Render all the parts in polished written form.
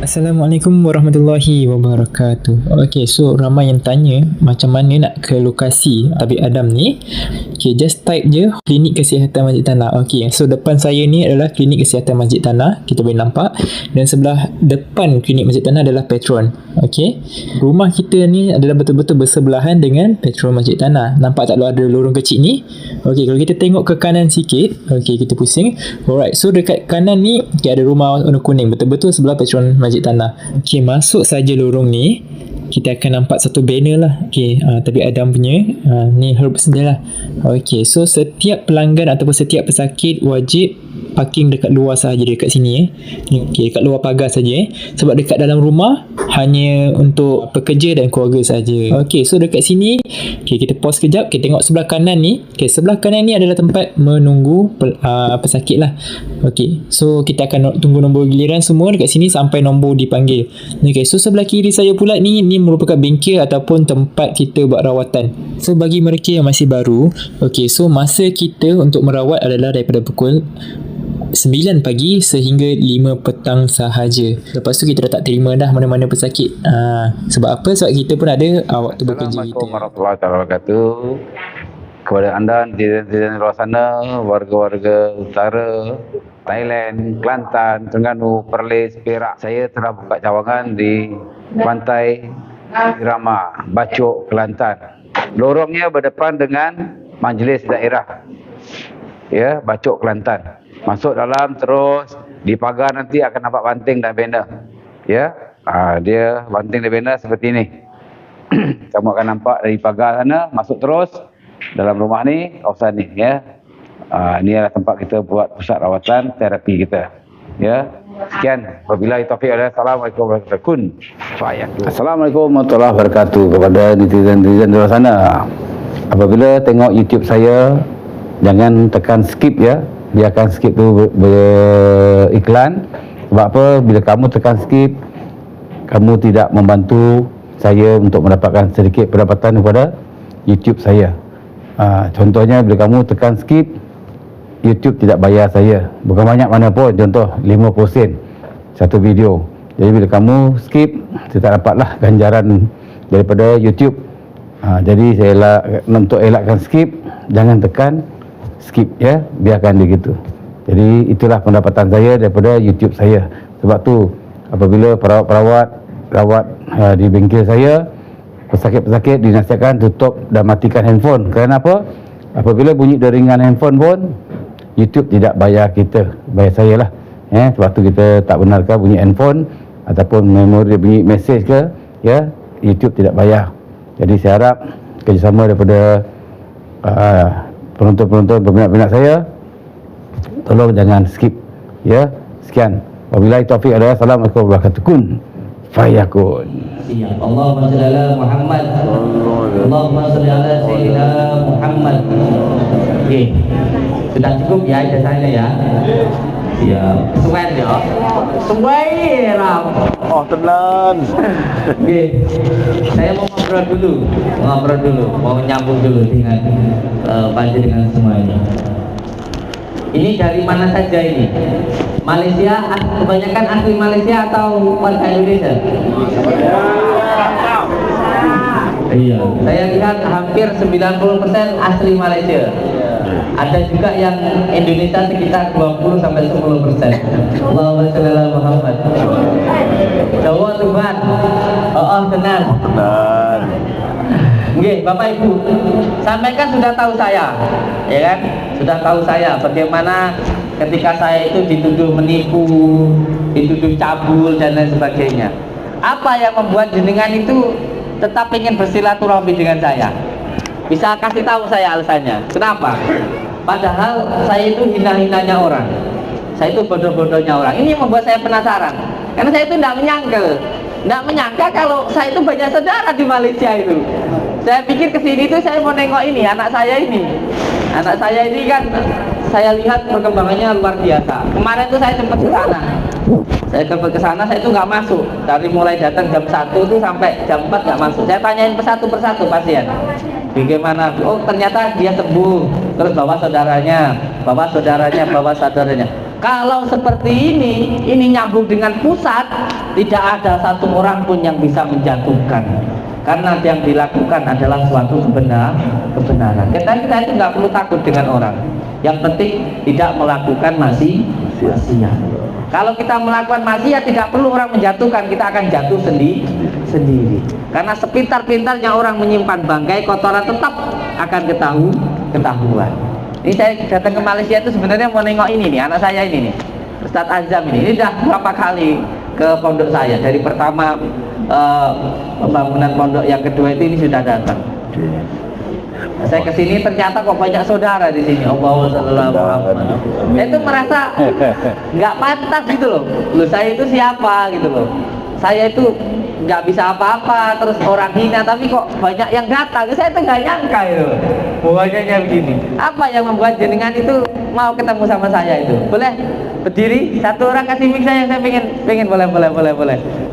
Assalamualaikum warahmatullahi wabarakatuh. Okay, so ramai yang tanya macam mana nak ke lokasi Tabib Adam ni. Okay, just type je Klinik Kesihatan Masjid Tanah. Okay, so depan saya ni adalah Klinik Kesihatan Masjid Tanah. Kita boleh nampak. Dan sebelah depan Klinik Masjid Tanah adalah Petron. Okay, rumah kita ni adalah betul-betul bersebelahan dengan Petron Masjid Tanah. Nampak tak ada lorong kecil ni? Okay, kalau kita tengok ke kanan sikit. Okay, kita pusing. Alright, so dekat kanan ni okay, ada rumah warna kuning. Betul-betul sebelah Petron Masjid Tanah. Okay, masuk saja lorong ni, kita akan nampak satu banner lah. Okay, Tabib Adam punya ni herbs dia lah. Okay, so setiap pelanggan ataupun setiap pesakit wajib parking dekat luar sahaja, dekat sini okay, dekat luar pagar saja sebab dekat dalam rumah hanya untuk pekerja dan keluarga saja. Okay, so dekat sini okay, kita pause kejap. Kita tengok sebelah kanan ni. Okay, sebelah kanan ni adalah tempat menunggu pesakit lah. Okay, so kita akan tunggu nombor giliran semua dekat sini sampai nombor dipanggil. Okay, so sebelah kiri saya pula ni merupakan bengkel ataupun tempat kita buat rawatan. So bagi mereka yang masih baru, okay, so masa kita untuk merawat adalah daripada pukul 9 pagi sehingga 5 petang sahaja. Lepas tu kita dah tak terima dah mana-mana pesakit. Sebab apa? Sebab kita pun ada waktu bekerja kita. Assalamualaikum warahmatullahi wabarakatuh. Kepada anda netizen di luar sana, warga-warga utara, Thailand, Kelantan, Terengganu, Perlis, Perak. Saya telah buka cawangan di Pantai Irama, Bacok, Kelantan. Lorongnya berdepan dengan Majlis Daerah. Ya, Bacok, Kelantan. Masuk dalam terus di pagar nanti akan nampak banting dan banner. Ya, dia banting dan banner seperti ini. Kamu akan nampak dari pagar sana, masuk terus dalam rumah ni, kawasan ni. Ya, ini adalah tempat kita buat pusat rawatan terapi kita. Ya, sekian. Wabillahi taufiq. Assalamualaikum warahmatullahi wabarakatuh. Assalamualaikum warahmatullahi wabarakatuh kepada netizen-netizen di luar sana. Apabila tengok YouTube saya, jangan tekan skip ya. Biarkan skip tu beriklan. Sebab apa? Bila kamu tekan skip, kamu tidak membantu saya untuk mendapatkan sedikit pendapatan kepada YouTube saya. Contohnya bila kamu tekan skip, YouTube tidak bayar saya. Bukan banyak mana pun, contoh 50 sen satu video. Jadi bila kamu skip, saya tak dapatlah ganjaran daripada YouTube. Jadi saya untuk elakkan skip, jangan tekan skip ya, biarkan dia gitu. Jadi itulah pendapatan saya daripada YouTube saya. Sebab tu apabila perawat-perawat rawat di bengkel saya, pesakit-pesakit dinasihatkan tutup dan matikan handphone. Kerana apa? Apabila bunyi deringan handphone pun YouTube tidak bayar kita, bayar saya lah. Sebab tu kita tak benarkan bunyi handphone ataupun memori bunyi mesej ke, ya, YouTube tidak bayar. Jadi saya harap kerjasama daripada penonton-penonton berminat-minat saya, tolong jangan skip ya. Sekian, wabillahi taufiq. Assalamualaikum warahmatullahi wabarakatuh. Kun fayakun. Allahumma shalli ala Muhammad. Allahumma shalli ala sayyidina Muhammad. Okey, sudah cukup ya ijazahnya ya. Ya, suwen ya. Suwen ram. Oh, tenan. Okey. Saya mau ngobrol dulu, mau nyambung dulu dengan panjenengan semuanya. Ini dari mana saja ini? Malaysia, kebanyakan asli Malaysia atau warga Indonesia? Iya, saya lihat hampir 90% asli Malaysia. Ada juga yang Indonesia sekitar 20 sampai 10%. Allahumma shalli ala Muhammad. Jawa Tuhan. Tenang. Tenan. Oke, Bapak Ibu, sampai kan sudah tahu saya, ya kan? Sudah tahu saya bagaimana ketika saya itu dituduh menipu, dituduh cabul dan lain sebagainya. Apa yang membuat jenengan itu tetap ingin bersilaturahmi dengan saya? Bisa kasih tahu saya alasannya? Kenapa? Padahal saya itu hina-hinanya orang, saya itu bodoh-bodohnya orang. Ini yang membuat saya penasaran, karena saya itu tidak menyangka kalau saya itu banyak saudara di Malaysia itu. Saya pikir kesini tuh saya mau nengok ini anak saya ini. Anak saya ini kan saya lihat perkembangannya luar biasa. Kemarin tuh saya sempat ke sana. Saya tuh nggak masuk. Dari mulai datang jam 1 tuh sampai jam 4 nggak masuk. Saya tanyain persatu pasien. Bagaimana? Oh, ternyata dia sembuh. Terus bawa saudaranya. Kalau seperti ini nyambung dengan pusat, tidak ada satu orang pun yang bisa menjatuhkan, karena yang dilakukan adalah suatu kebenaran. Kita itu nggak perlu takut dengan orang. Yang penting tidak melakukan maksiat. Kalau kita melakukan maksiat tidak perlu orang menjatuhkan, kita akan jatuh sendiri. Karena sepintar-pintarnya orang menyimpan bangkai, kotoran tetap akan ketahuan. Ini saya datang ke Malaysia itu sebenarnya mau nengok ini nih, anak saya ini nih, Ustadz Azam ini udah berapa kali ke pondok saya. Dari pertama pembangunan pondok, yang kedua itu ini sudah datang. Saya kesini ternyata kok banyak saudara di sini. Allahumma shalli ala Muhammad. Itu merasa nggak pantas gitu loh. Loh, saya itu siapa gitu loh. Saya itu nggak bisa apa-apa, terus orang hina, tapi kok banyak yang datang. Saya itu nggak nyangka itu. Bawanya begini. Apa yang membuat jenengan itu mau ketemu sama saya itu? Boleh berdiri? Satu orang kasih mic saya pengen boleh.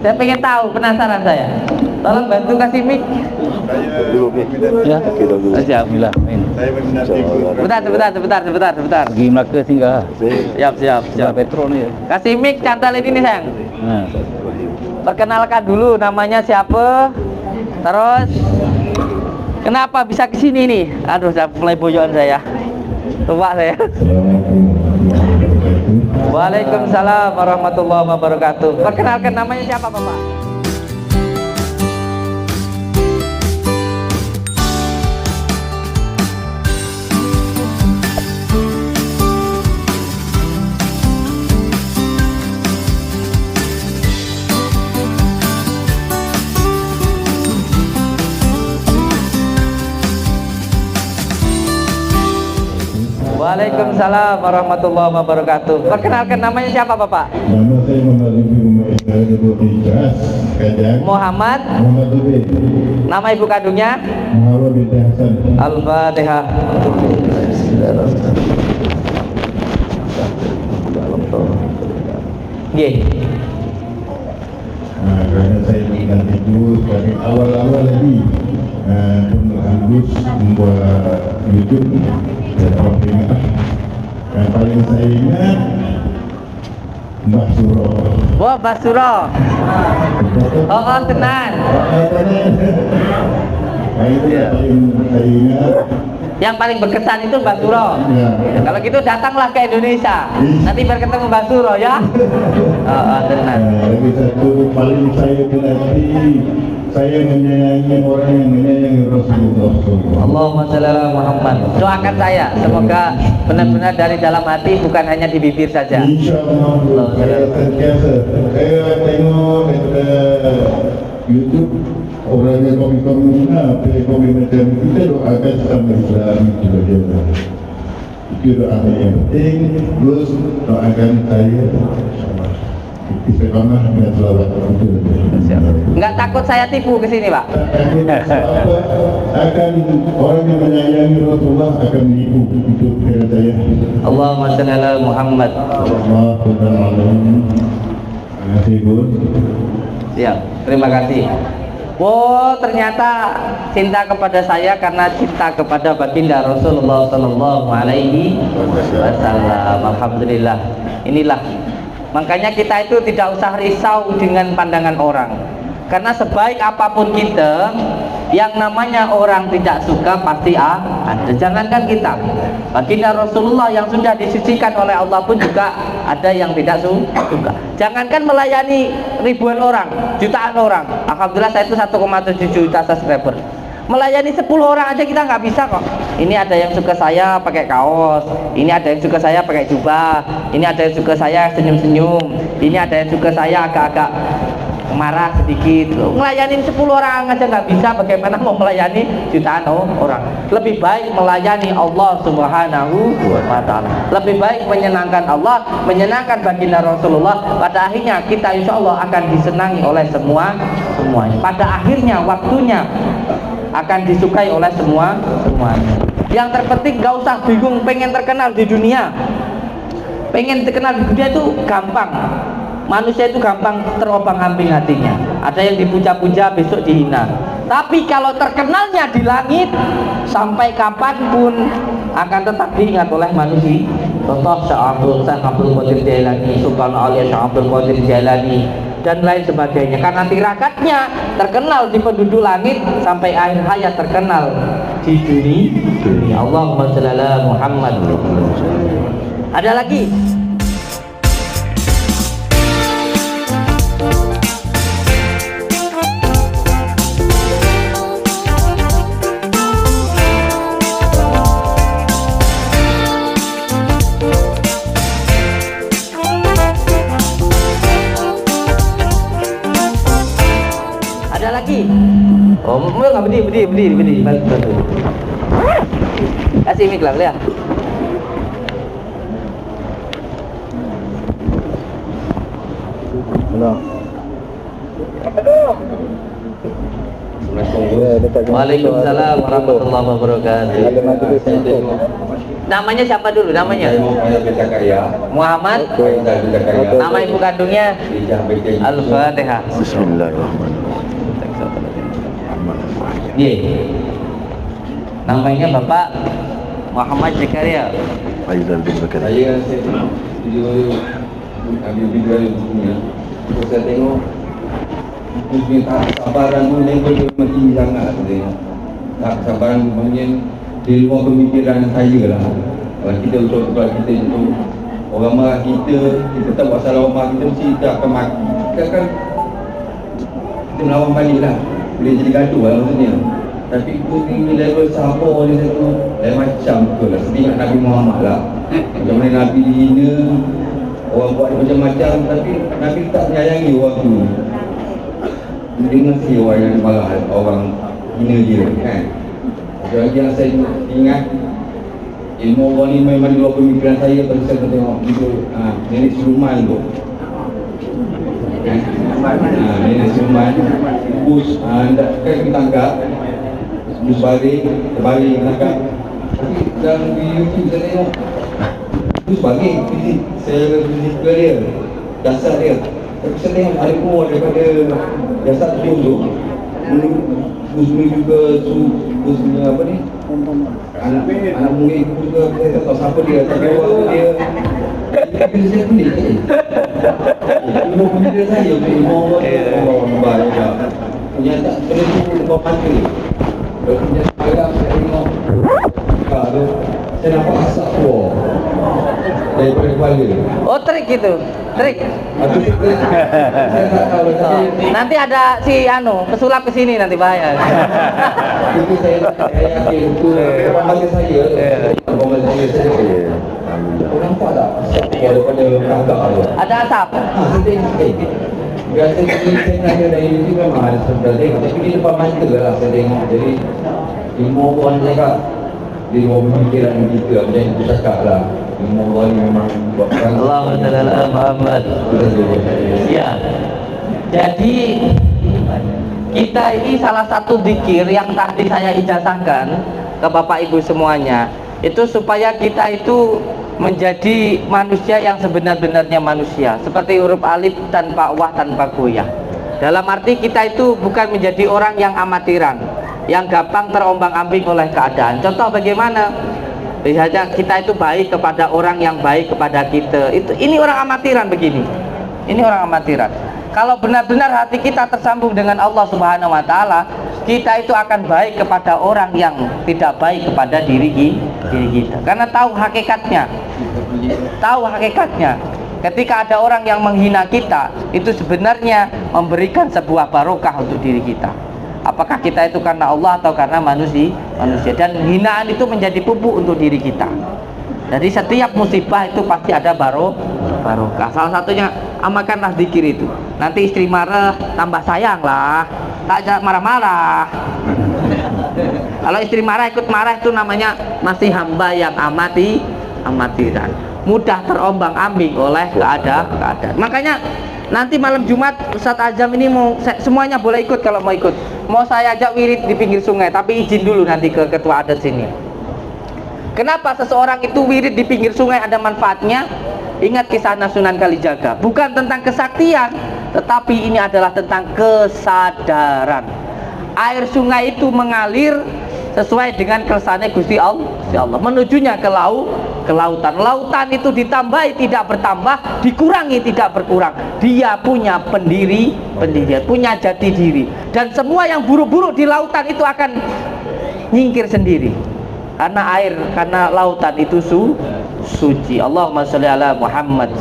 Saya pengen tahu, penasaran saya. Tolong bantu kasih mic. Ya, siap. Alhamdulillah. Sebentar. Pergi Melaka singgah. Siap. Petro ni. Kasih mic, cantalin ini sayang. Perkenalkan dulu namanya siapa, terus kenapa bisa kesini nih? Aduh, saya mulai boyoan saya. Lupa saya. Waalaikumsalam warahmatullahi wabarakatuh. Perkenalkan namanya siapa, Bapak? Waalaikumsalam warahmatullahi wabarakatuh. Perkenalkan namanya siapa, Bapak? Nama saya Muhammad Lebih. Nama ibu kandungnya? Muhammad binti Hasan. Al-Fatihah. Nggih. Karena saya mengingat itu dari awal-awal lagi Agus membuat YouTube dan orang ingat. Yang paling saya ingat Mbak Suro. Wah, Mbak Suro. Oh, tenan. Nah, itu yang paling saya ingat. Yang paling berkesan itu Mbak Suro. Ya. Kalau gitu datanglah ke Indonesia. Nanti biar ketemu Mbak Suro ya. Oh, tenan. Lagi satu paling saya berarti saya menyayangi orang yang menyayangi Rasulullah. Allahumma sholli ala Muhammad. Doakan saya semoga benar-benar dari dalam hati, bukan hanya di bibir saja. Insya Allah. Saya terbiasa. Saya tengok YouTube orangnya komen-komen macam kita doakan sama Islam itu saja. Itu doa yang penting. Terus doakan saya istiqamah dan selawat. Enggak takut saya tipu ke sini, Pak? Akan orang yang menyayangi Rasulullah akan menipu itu dengan saya. Allahumma sholli ala Muhammad. Terima kasih, Gun. Siap, terima kasih. Oh, ternyata cinta kepada saya karena cinta kepada baginda Rasulullah Sallallahu Alaihi Wasallam. Alhamdulillah. Inilah, makanya kita itu tidak usah risau dengan pandangan orang. Karena sebaik apapun kita, yang namanya orang tidak suka pasti ada. Jangankan kita, baginda Rasulullah yang sudah disisikan oleh Allah pun juga ada yang tidak suka. Jangankan melayani ribuan orang, jutaan orang. Alhamdulillah saya itu 1,7 juta subscriber. Melayani 10 orang aja kita nggak bisa kok. Ini ada yang suka saya pakai kaos, ini ada yang suka saya pakai jubah, ini ada yang suka saya senyum-senyum, ini ada yang suka saya agak-agak marah sedikit. Melayani 10 orang aja nggak bisa, bagaimana mau melayani jutaan orang? Lebih baik melayani Allah Subhanahu wa ta'ala. Lebih baik menyenangkan Allah, menyenangkan baginda Rasulullah. Pada akhirnya kita insya Allah akan disenangi oleh semuanya. Pada akhirnya waktunya akan disukai oleh semuanya. Yang terpenting gak usah bingung pengen terkenal di dunia. Pengen terkenal di dunia itu gampang. Manusia itu gampang terobang-ambing hatinya. Ada yang dipuja-puja, besok dihina. Tapi kalau terkenalnya di langit, sampai kapanpun akan tetap diingat oleh contoh Syekh Abdul Qadir Jailani, Sultan Aulia Syekh Abdul Qadir Jailani, dan lain sebagainya. Karena tirakatnya terkenal di penduduk langit sampai akhir hayat terkenal di dunia. Allahumma shalli ala Muhammad. Ada lagi? Oh, enggak berdiri. Bantu. Kasih mic lah, lihat. Halo. Waalaikumsalam warahmatullahi wabarakatuh. Namanya siapa dulu? Namanya? Muhammad. Nama ibu kandungnya? Al-Fatihah. Bismillahirrahmanirrahim. Namanya Bapak Muhammad Zakaria. Aizal bin Bakar. Saya video ambil video bukunya. Terus saya tengok buku tak sabaran punya boleh mati sangat tengok. Tak sabaran punya di luar pemikiran saya lah. Kalau kita untuk orang marah kita tak buat salah orang kita mesti tak akan mati. Kan kita melawan balik lah. Boleh jadi gaduh lah maksudnya. Tapi itu tinggi level sahabat ni satu lain macam tu lah. Sedih Nabi Muhammad lah. Macam mana Nabi dihina, orang buat macam-macam, tapi Nabi tak menyayangi orang tu. Dengar si orang yang marah, orang hina dia kan. Satu lagi yang saya ingat, ilmu orang ni memang di luar pemikiran saya. Pada saya tengok video Nenek Sulaiman tu. Nenek Sulaiman bus kan kita anggap bus terbalik menangkap. Tapi dalam YouTube saya tengok bus balik saya fizikal dia, jasad dia. Tapi saya tengok ada keluar daripada jasad tu bus menuju ke bus punya apa ni, anak murid itu juga saya tak tahu siapa dia, tapi orang dia. Tapi saya pelik ilmu pemikiran saya untuk ilmu baik punya tak terlalu lepas mata. Punya sekarang saya tengok saya nampak asap keluar daripada kepala. Oh, trik itu, trik. Saya tak tahu tapi Nanti ada si pesulap ke sini nanti bahaya. itu saya yakin itu pembaca saya. Pembaca saya. Orang nampak tak asap keluar daripada kakak dia. Ada asap. Saya tengok biasa saya nanya dari YouTube memang ada sebelah tengok, tapi di depan mata lah saya tengok. Jadi ilmu orang cakap di luar pemikiran kita, macam itu cakap lah. Ilmu orang ni memang buatkan Allahumma shalli ala Muhammad. Ya. Jadi kita ini salah satu zikir yang tadi saya ijazahkan ke Bapak Ibu semuanya, itu supaya kita itu menjadi manusia yang sebenar-benarnya manusia, seperti huruf alif tanpa wah tanpa goyah. Dalam arti kita itu bukan menjadi orang yang amatiran, yang gampang terombang-ambing oleh keadaan. Contoh bagaimana? Misalnya kita itu baik kepada orang yang baik kepada kita. Ini orang amatiran begini. Ini orang amatiran. Kalau benar-benar hati kita tersambung dengan Allah Subhanahu wa taala, kita itu akan baik kepada orang yang tidak baik kepada diri kita. Karena tahu hakikatnya. Tahu hakikatnya. Ketika ada orang yang menghina kita, itu sebenarnya memberikan sebuah barokah untuk diri kita. Apakah kita itu karena Allah atau karena manusia? Dan hinaan itu menjadi pupuk untuk diri kita. Jadi setiap musibah itu pasti ada barokah. Salah satunya amalkanlah zikir itu. Nanti istri marah, tambah sayang lah. Tak jangan marah-marah. Kalau istri marah ikut marah, itu namanya masih hamba yang amatiran. Mudah terombang-ambing oleh keadaan. Makanya nanti malam Jumat Ustaz Azam ini semuanya boleh ikut kalau mau ikut. Mau saya ajak wirid di pinggir sungai, tapi izin dulu nanti ke ketua adat sini. Kenapa seseorang itu wirid di pinggir sungai ada manfaatnya? Ingat kisah Sunan Kalijaga. Bukan tentang kesaktian, tetapi ini adalah tentang kesadaran. Air sungai itu mengalir sesuai dengan kersane Gusti Allah. Menujunya ke lautan. Lautan itu ditambahi tidak bertambah, dikurangi tidak berkurang. Dia punya pendirian, punya jati diri. Dan semua yang buruk-buruk di lautan itu akan nyingkir sendiri. Karena lautan itu suci. Allahumma sholli ala Muhammad.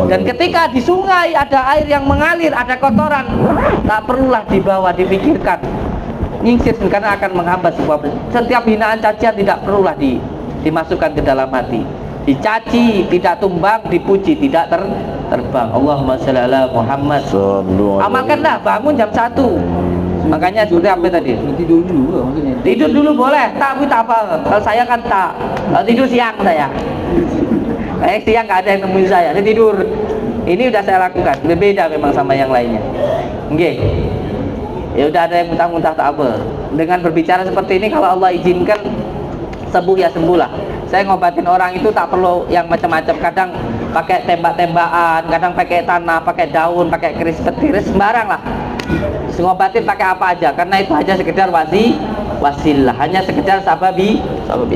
Dan ketika di sungai ada air yang mengalir, ada kotoran, tak perlulah dibawa, dipikirkan, nyingsir, karena akan menghambat setiap hinaan cacian tidak perlulah dimasukkan ke dalam hati. Dicaci tidak tumbang, dipuji tidak terbang. Allahumma sholli ala Muhammad. Amalkanlah, bangun jam 1. Makanya seperti apa tadi? Tidur dulu maksudnya. Tidur dulu boleh, tapi tak apa. Kalau saya kan tak. Kalau tidur siang saya. Siang nggak ada yang nemuin saya. Saya tidur. Ini udah saya lakukan. Berbeda memang sama yang lainnya. Oke. Ya udah ada yang muntah-muntah tak apa. Dengan berbicara seperti ini, kalau Allah izinkan sembuh ya sembuhlah. Saya ngobatin orang itu tak perlu yang macam-macam. Kadang pakai tembak-tembakan, kadang pakai tanah, pakai daun, pakai keris petir, sembarang lah. Ngobatin pakai apa aja, karena itu hanya sekedar wasilah, hanya sekedar sababi.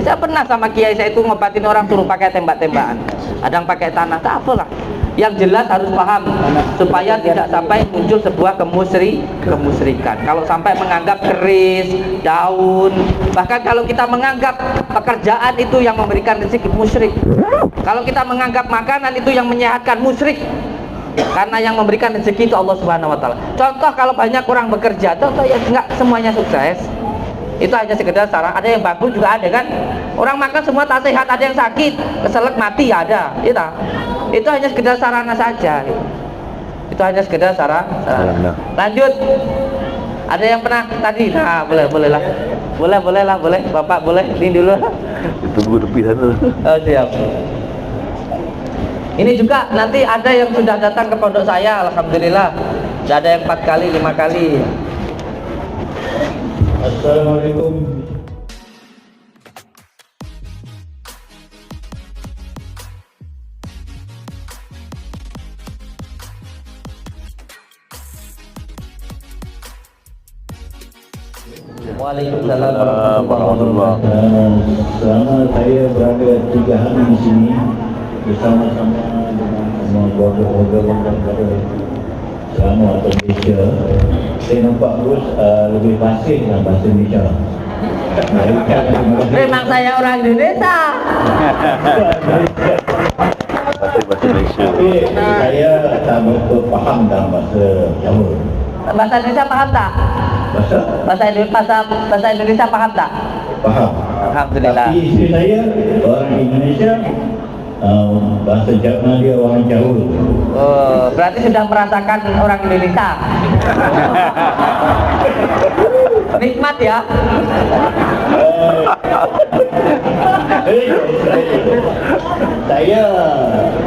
Saya pernah sama kiai saya itu ngobatin orang suruh pakai tembak-tembakan, kadang pakai tanah, tak apalah. Yang jelas harus paham supaya tidak sampai muncul sebuah kemusyrikan. Kalau sampai menganggap keris, daun, bahkan kalau kita menganggap pekerjaan itu yang memberikan rezeki, musyrik. Kalau kita menganggap makanan itu yang menyehatkan, musyrik. Karena yang memberikan rezeki itu Allah Subhanahu wa taala. Contoh kalau banyak orang bekerja, contoh ya enggak semuanya sukses. Itu hanya sekedar saran. Ada yang bagus juga ada kan. Orang makan semua tak sehat, ada yang sakit, keselak mati ada. Itu hanya sekedar sarana saja. Itu hanya sekedar sarana. Lanjut. Ada yang pernah tadi? Nah, boleh lah. Boleh. Bapak boleh. Ini dulu. Tunggu tepi sana. Oh, siap. Ini juga nanti ada yang sudah datang ke pondok saya, alhamdulillah. Sudah ada yang 4 kali, 5 kali. Assalamualaikum. Waalaikumsalam warahmatullahi wabarakatuh. Selama saya berada 3 hari di sini bersama-sama dengan semua keluarga-keluarga bangsa negara selama atau Malaysia, saya nampak terus lebih fasih dalam bahasa Indonesia. Memang saya orang Indonesia. Bahasa Malaysia. Tapi saya tak berapa faham dalam bahasa Jawa. Bahasa Indonesia paham tak? Bahasa Indonesia paham tak? Faham. Alhamdulillah. Tapi isteri saya orang Indonesia, bahasa Jawa dia orang Jawa. Oh, berarti sudah merasakan orang Indonesia. Nikmat ya. Saya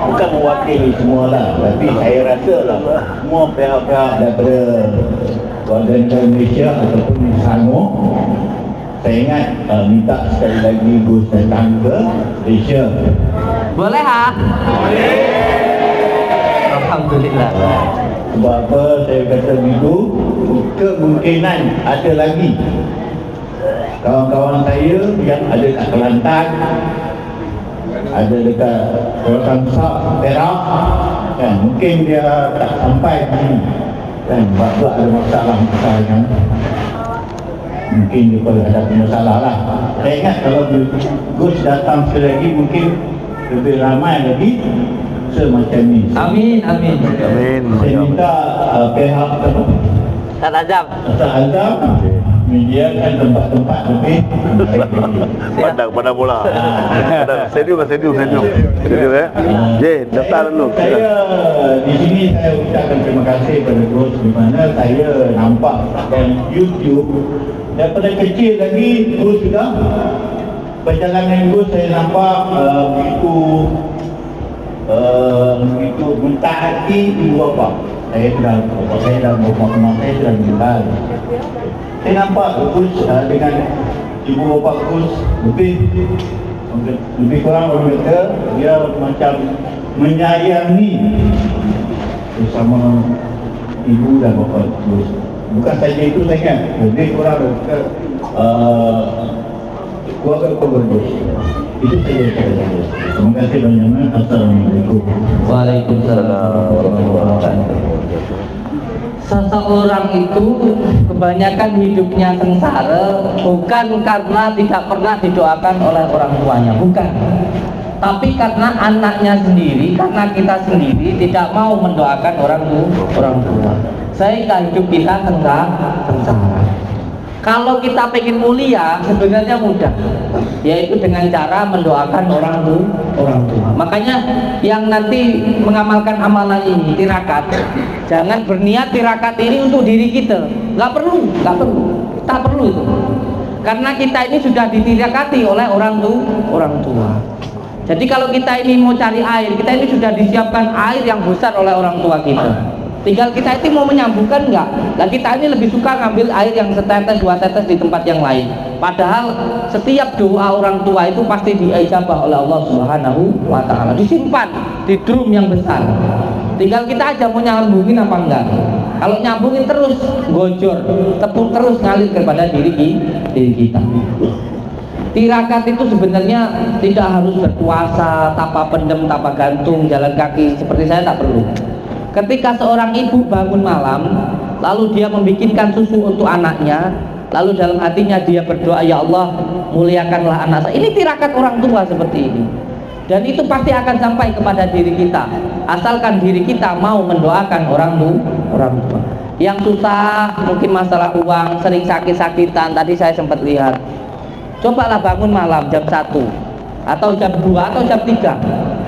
bukan mewakili semua lah, tapi saya rasa lah semua pihak-pihak daripada warga negara Malaysia ataupun Selangor, saya ingat minta sekali lagi Gus datang ke Malaysia. Boleh ha? Boleh. Alhamdulillah. Sebab apa saya kata begitu, kemungkinan ada lagi kawan-kawan saya yang ada kat Kelantan, ada dekat Kamsak, Perak kan, mungkin dia tak sampai di sini kan, sebab ada masalah yang mungkin dia perlu ada masalah lah. Saya ingat kalau Gus datang sekali lagi mungkin lebih ramai lagi semacam ni. Amin. Saya minta pihak Tak ajab. Azam menyediakan tempat-tempat lebih Pandang bola. Stadium daftar dulu. Saya di sini saya ucapkan terima kasih kepada Gus, di mana saya nampak dalam YouTube daripada kecil lagi Gus sudah perjalanan Gus, saya nampak begitu mentah hati ibu bapa. Saya dah bapa saya sudah meninggal. Saya nampak Gus dengan ibu bapa Gus lebih kurang orang kata dia macam menyayangi bersama ibu dan bapa Gus. Bukan saja itu saya kan, lebih kurang keluarga keluarga. Itu saja saya. Terima kasih banyak. Assalamualaikum. Waalaikumsalam warahmatullahi wabarakatuh. Seseorang itu kebanyakan hidupnya sengsara bukan karena tidak pernah didoakan oleh orang tuanya, bukan. Tapi karena anaknya sendiri, karena kita sendiri tidak mau mendoakan orang tua. Sehingga hidup kita sengsara. Kalau kita pengen mulia sebenarnya mudah, yaitu dengan cara mendoakan orang tua. Makanya yang nanti mengamalkan amalan ini tirakat, jangan berniat tirakat ini untuk diri kita. Nggak perlu. Tak perlu itu. Karena kita ini sudah ditirakati oleh orang tua. Jadi kalau kita ini mau cari air, kita ini sudah disiapkan air yang besar oleh orang tua kita. Tinggal kita itu mau menyambungkan enggak. Nah kita ini lebih suka ngambil air yang setetes, 2 tetes di tempat yang lain. Padahal setiap doa orang tua itu pasti diijabah oleh Allah Subhanahu wa Ta'ala. Disimpan di drum yang besar. Tinggal kita aja mau nyambungin apa enggak. Kalau nyambungin terus gojor, tepuk terus ngalir kepada diri kita. Tirakat itu sebenarnya tidak harus berpuasa, tanpa pendem, tanpa gantung, jalan kaki seperti saya, tak perlu. Ketika seorang ibu bangun malam, lalu dia membikinkan susu untuk anaknya, lalu dalam hatinya dia berdoa, ya Allah muliakanlah anak saya. Ini tirakat orang tua seperti ini. Dan itu pasti akan sampai kepada diri kita, asalkan diri kita mau mendoakan orang tua. Yang susah mungkin masalah uang, sering sakit-sakitan, tadi saya sempat lihat. Cobalah bangun malam jam 1 atau jam 2 atau jam 3.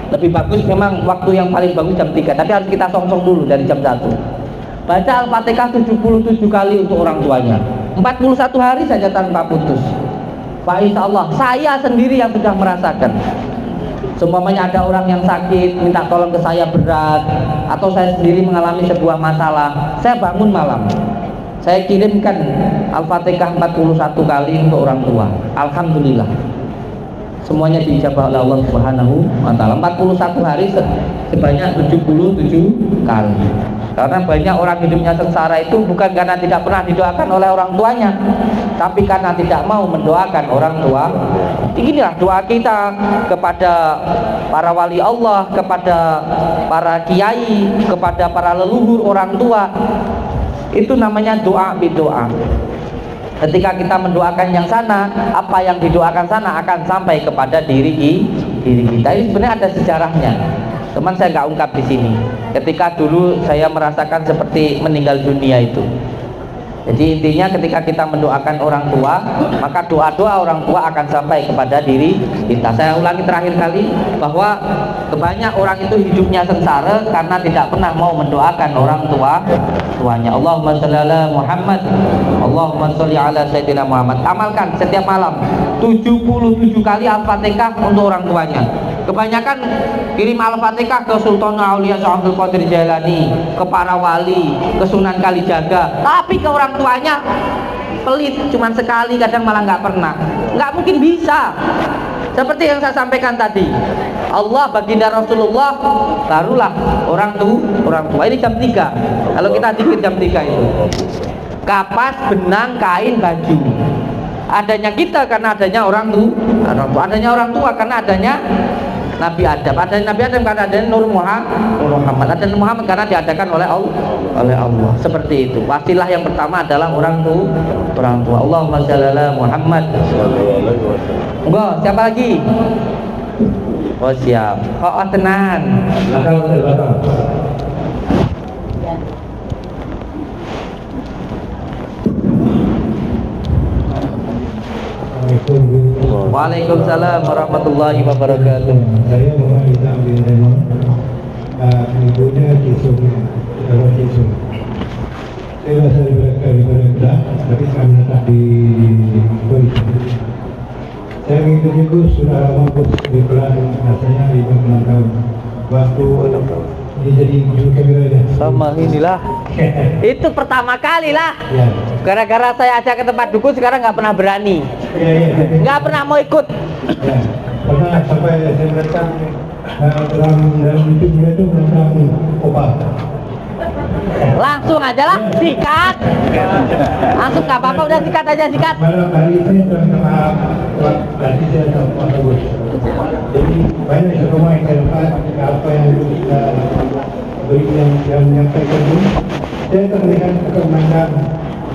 Lebih bagus memang waktu yang paling bagus jam 3, tapi harus kita songsong dulu dari jam 1. Baca Al-Fatihah 77 kali untuk orang tuanya, 41 hari saja tanpa putus. Pak, insya Allah saya sendiri yang sudah merasakan. Seumpamanya ada orang yang sakit minta tolong ke saya berat, atau saya sendiri mengalami sebuah masalah, saya bangun malam, saya kirimkan Al-Fatihah 41 kali untuk orang tua. Alhamdulillah semuanya diijabah oleh Allah Subhanahu wa Ta'ala. 41 hari sebanyak 77 kali. Karena banyak orang hidupnya sengsara itu bukan karena tidak pernah didoakan oleh orang tuanya, tapi karena tidak mau mendoakan orang tua. Inilah doa kita kepada para wali Allah, kepada para kiai, kepada para leluhur orang tua. Itu namanya doa bidoa. Ketika kita mendoakan yang sana, apa yang didoakan sana akan sampai kepada diri kita. Ini sebenarnya ada sejarahnya. Teman saya nggak ungkap di sini. Ketika dulu saya merasakan seperti meninggal dunia itu. Jadi intinya ketika kita mendoakan orang tua, maka doa-doa orang tua akan sampai kepada diri kita. Saya ulangi terakhir kali bahwa banyak orang itu hidupnya sengsara karena tidak pernah mau mendoakan orang tuanya. Allahumma sholli ala Muhammad, Allahumma sholli ala Sayyidina Muhammad. Amalkan setiap malam 77 kali Al-Fatihah untuk orang tuanya. Kebanyakan kirim Al-Fatihah ke Sultan Aulia Syekh Abdul Qadir Jailani, ke para wali, ke Sunan Kalijaga, tapi ke orang tuanya pelit, cuman sekali, kadang malah nggak pernah. Nggak mungkin bisa. Seperti yang saya sampaikan tadi, Allah baginda Rasulullah, barulah orang tua. Ini jam 3. Kalau kita dikit jam 3 itu kapas, benang, kain, baju. Adanya kita karena adanya orang tua. Adanya orang tua karena adanya Nabi Adam. Adanya Nabi Adam karena adanya Nur Muhammad. Adanya Muhammad karena diadakan oleh Allah. Seperti itu. Wasilah yang pertama adalah orang tua. Allahumma sholli ala Muhammad. Enggak, siapa lagi? Oh siap. Oh tenan. Waalaikumsalam warahmatullahi wabarakatuh. Saya Muhammad Islam bin Raymond, ibunya Kisum, kalau Kisum. Saya berasal dari Kedah, tapi kami letak di Indonesia. Saya mengikuti Gus sudah lama Gus di pelan rasanya 56 tahun. Waktu dia jadi juru kameranya. Sama inilah. Itu pertama kali lah. Ya. Gara-gara saya ajak ke tempat dukun sekarang nggak pernah berani. Ya. Nggak pernah mau ikut. Ya. Pernah sampai saya merekam dalam YouTube itu merekam opal. Langsung aja lah, sikat. Langsung nggak apa-apa, udah sikat aja, sikat. Malam hari ini saya minta maaf tadi saya tak puas bagus. Jadi banyak semua yang saya lepas apa yang kita berikan yang menyampaikan ini. Saya terlihat memandang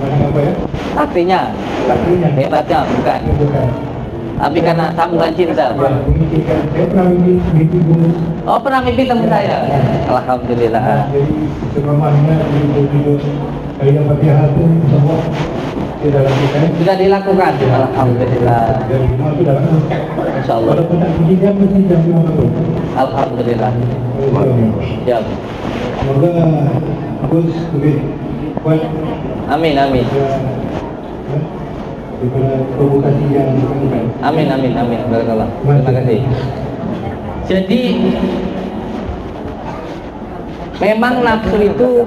apa ya? Artinya Artinya hebatnya bukan, bukan. tapi karena sambungan cinta. Menginginkan saya pernah mimpi dulu. Oh, pernah mimpi teman saya. Alhamdulillah. Jadi semuanya video yang Fatihah itu semua kita lakukan. Sudah dilakukan. Alhamdulillah. Dari rumah sudah lakukan. Insya Allah. Walaupun tak pergi jam mesti jam 5 Alhamdulillah. Ya. Semoga Gus lebih kuat Amin, amin. daripada provokasi yang dilakukan. Amin, amin, amin. Barakallah. Terima kasih. Jadi memang nafsu itu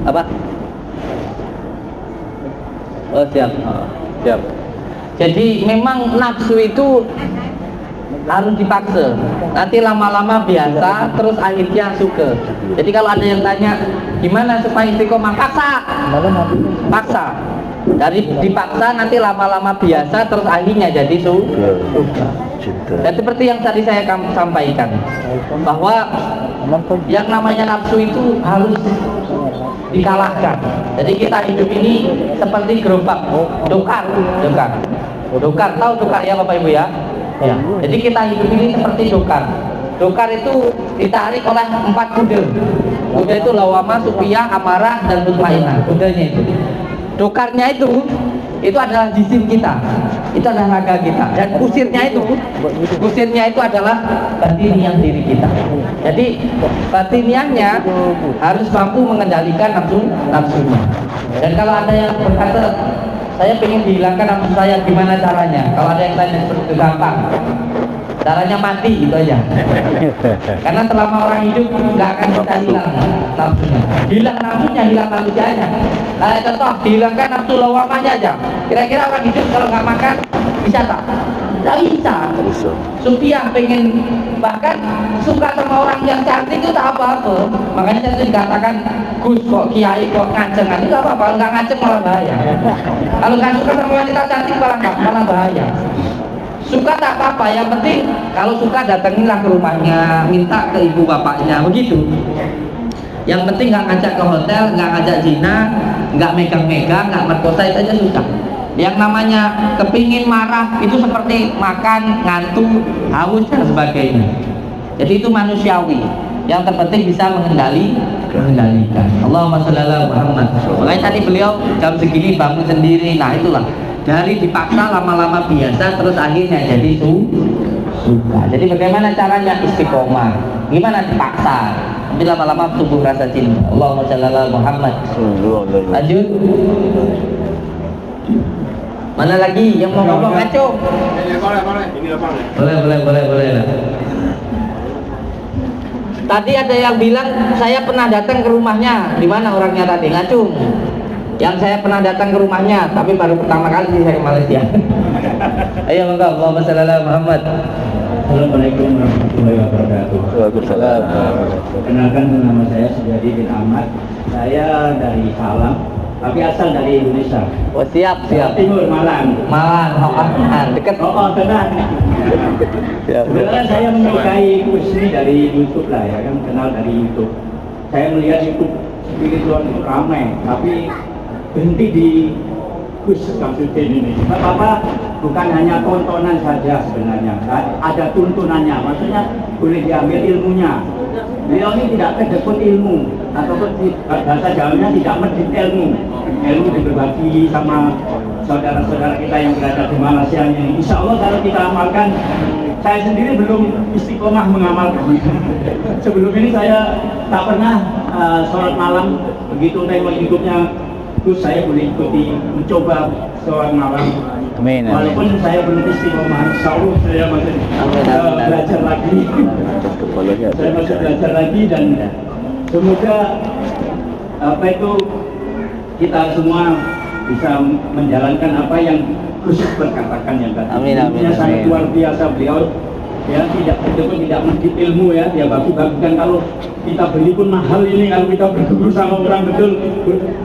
apa? Oh, siap. Siap. Jadi memang nafsu itu harus dipaksa. Nanti lama-lama biasa, terus akhirnya suka. Jadi kalau ada yang tanya, gimana supaya istiqomah? Paksa. Dari dipaksa nanti lama-lama biasa, terus akhirnya jadi suka. Dan seperti yang tadi saya sampaikan, bahwa yang namanya nafsu itu harus dikalahkan. Jadi kita hidup ini seperti gerobak, dokar. Tahu dokar ya Bapak Ibu ya? Ya. Jadi kita hidup ini seperti dokar. Dokar itu ditarik oleh 4 kuda. Kuda itu lawama, supiyah, amarah, dan mutmainah. Kudanya itu. Dokarnya itu adalah jisim kita. Itu adalah raga kita. Dan kusirnya itu adalah batiniah diri kita. Jadi batiniahnya harus mampu mengendalikan nafsunya. Dan kalau ada yang berkata, saya ingin dihilangkan nafsu saya, gimana caranya? Kalau ada yang tanya seperti itu, gampang. Caranya mati, gitu aja. Karena selama orang hidup nggak akan bisa hilang nafsunya. Hilang nafsunya, hilang manusianya. Contoh, dihilangkan nafsu lawamanya aja. Kira-kira orang hidup kalau nggak makan bisa tak? Nggak bisa. Supaya pengen, bahkan suka sama orang yang cantik itu tak apa-apa. Makanya saya dikatakan, Gus kok kiai kok ngajeng, itu nggak apa-apa. Nggak ngajeng malah bahaya. Kalau nggak suka sama wanita cantik malah bahaya. Suka tak apa-apa, yang penting kalau suka datangilah ke rumahnya, minta ke ibu bapaknya, begitu. Yang penting nggak ngajak ke hotel, nggak ngajak zina, nggak megang-megang, nggak merkosa, itu aja sudah. Yang namanya kepingin marah itu seperti makan, ngantuk, haus dan sebagainya. Jadi itu manusiawi. Yang terpenting bisa mengendalikan. Allahumma sholli ala Muhammad. Makanya tadi beliau jam segini bangun sendiri. Nah itulah, dari dipaksa lama-lama biasa, terus akhirnya jadi suka. Jadi bagaimana caranya istiqomah? Gimana dipaksa? Tapi lama-lama tumbuh rasa cinta. Allahumma sholli ala Muhammad. Lanjut. Mana lagi yang mau ngomong, Acung? Boleh lah. Tadi ada yang bilang saya pernah datang ke rumahnya. Di mana orangnya tadi? Ngacung. Yang saya pernah datang ke rumahnya, tapi baru pertama kali sih saya ke Malaysia. Ayo monggo, Allahumma shalli ala Muhammad. Assalamualaikum warahmatullahi wabarakatuh. Waalaikumsalam. Perkenalkan, nama saya Sujadi bin Ahmad. Saya dari Salam, tapi asal dari Indonesia. Oh siap. Timur Malang. Dekat. Tenang. Sebenarnya saya menyukai Gus ini dari YouTube lah ya kan, kenal dari YouTube. Saya melihat YouTube spiritual itu ramai, tapi berhenti di Gus Samsudin ini. Apa-apa bukan hanya tontonan saja sebenarnya, ada tuntunannya. Maksudnya boleh diambil ilmunya. Beliau ini tidak kedekut ilmu, ataupun bahasa Jawanya tidak medit ilmu berbagi sama saudara-saudara kita yang berada di Malaysia ini. Insya Allah kalau kita amalkan, saya sendiri belum istiqomah mengamalkan. Sebelum ini saya tak pernah sholat malam, begitu tema hidupnya Gus saya boleh ikuti, mencoba sholat malam. Amin. Walaupun saya belum istiqomah, insya Allah saya masih belajar lagi. Saya masih belajar lagi dan semoga kita semua bisa menjalankan apa yang Gus berkatakan yang tadi. Amin. Sangat luar biasa beliau ya tidak betul tidak mendidik ilmu ya, dia bagi-bagikan. Kalau kita beli pun mahal ini, kalau kita berguru sama orang betul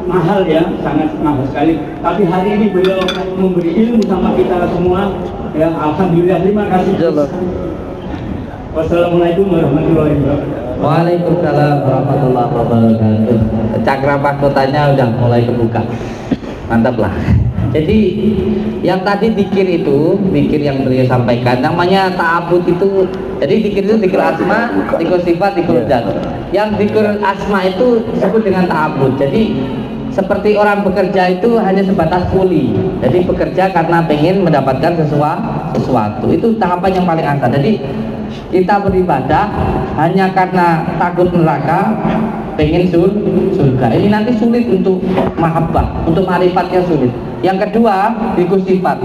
mahal ya, sangat mahal sekali. Tapi hari ini beliau memberi ilmu sama kita semua ya, alhamdulillah, terima kasih. Wassalamualaikum warahmatullahi wabarakatuh. Waalaikumsalam warahmatullahi wabarakatuh. Cakra mahkotanya udah mulai kebuka. Mantap lah. Jadi yang tadi zikir itu, zikir yang beliau sampaikan namanya ta'abud itu. Jadi zikir itu zikir asma, zikir sifat, zikir zat. Yang zikir asma itu disebut dengan ta'abud. Jadi seperti orang bekerja itu hanya sebatas kuli. Jadi bekerja karena pengen mendapatkan sesuatu. Itu tahapan yang paling atas. Jadi kita beribadah hanya karena takut neraka, pengen surga. Ini nanti sulit untuk mahabbah, untuk ma'rifatnya sulit. Yang kedua, zikir sifat.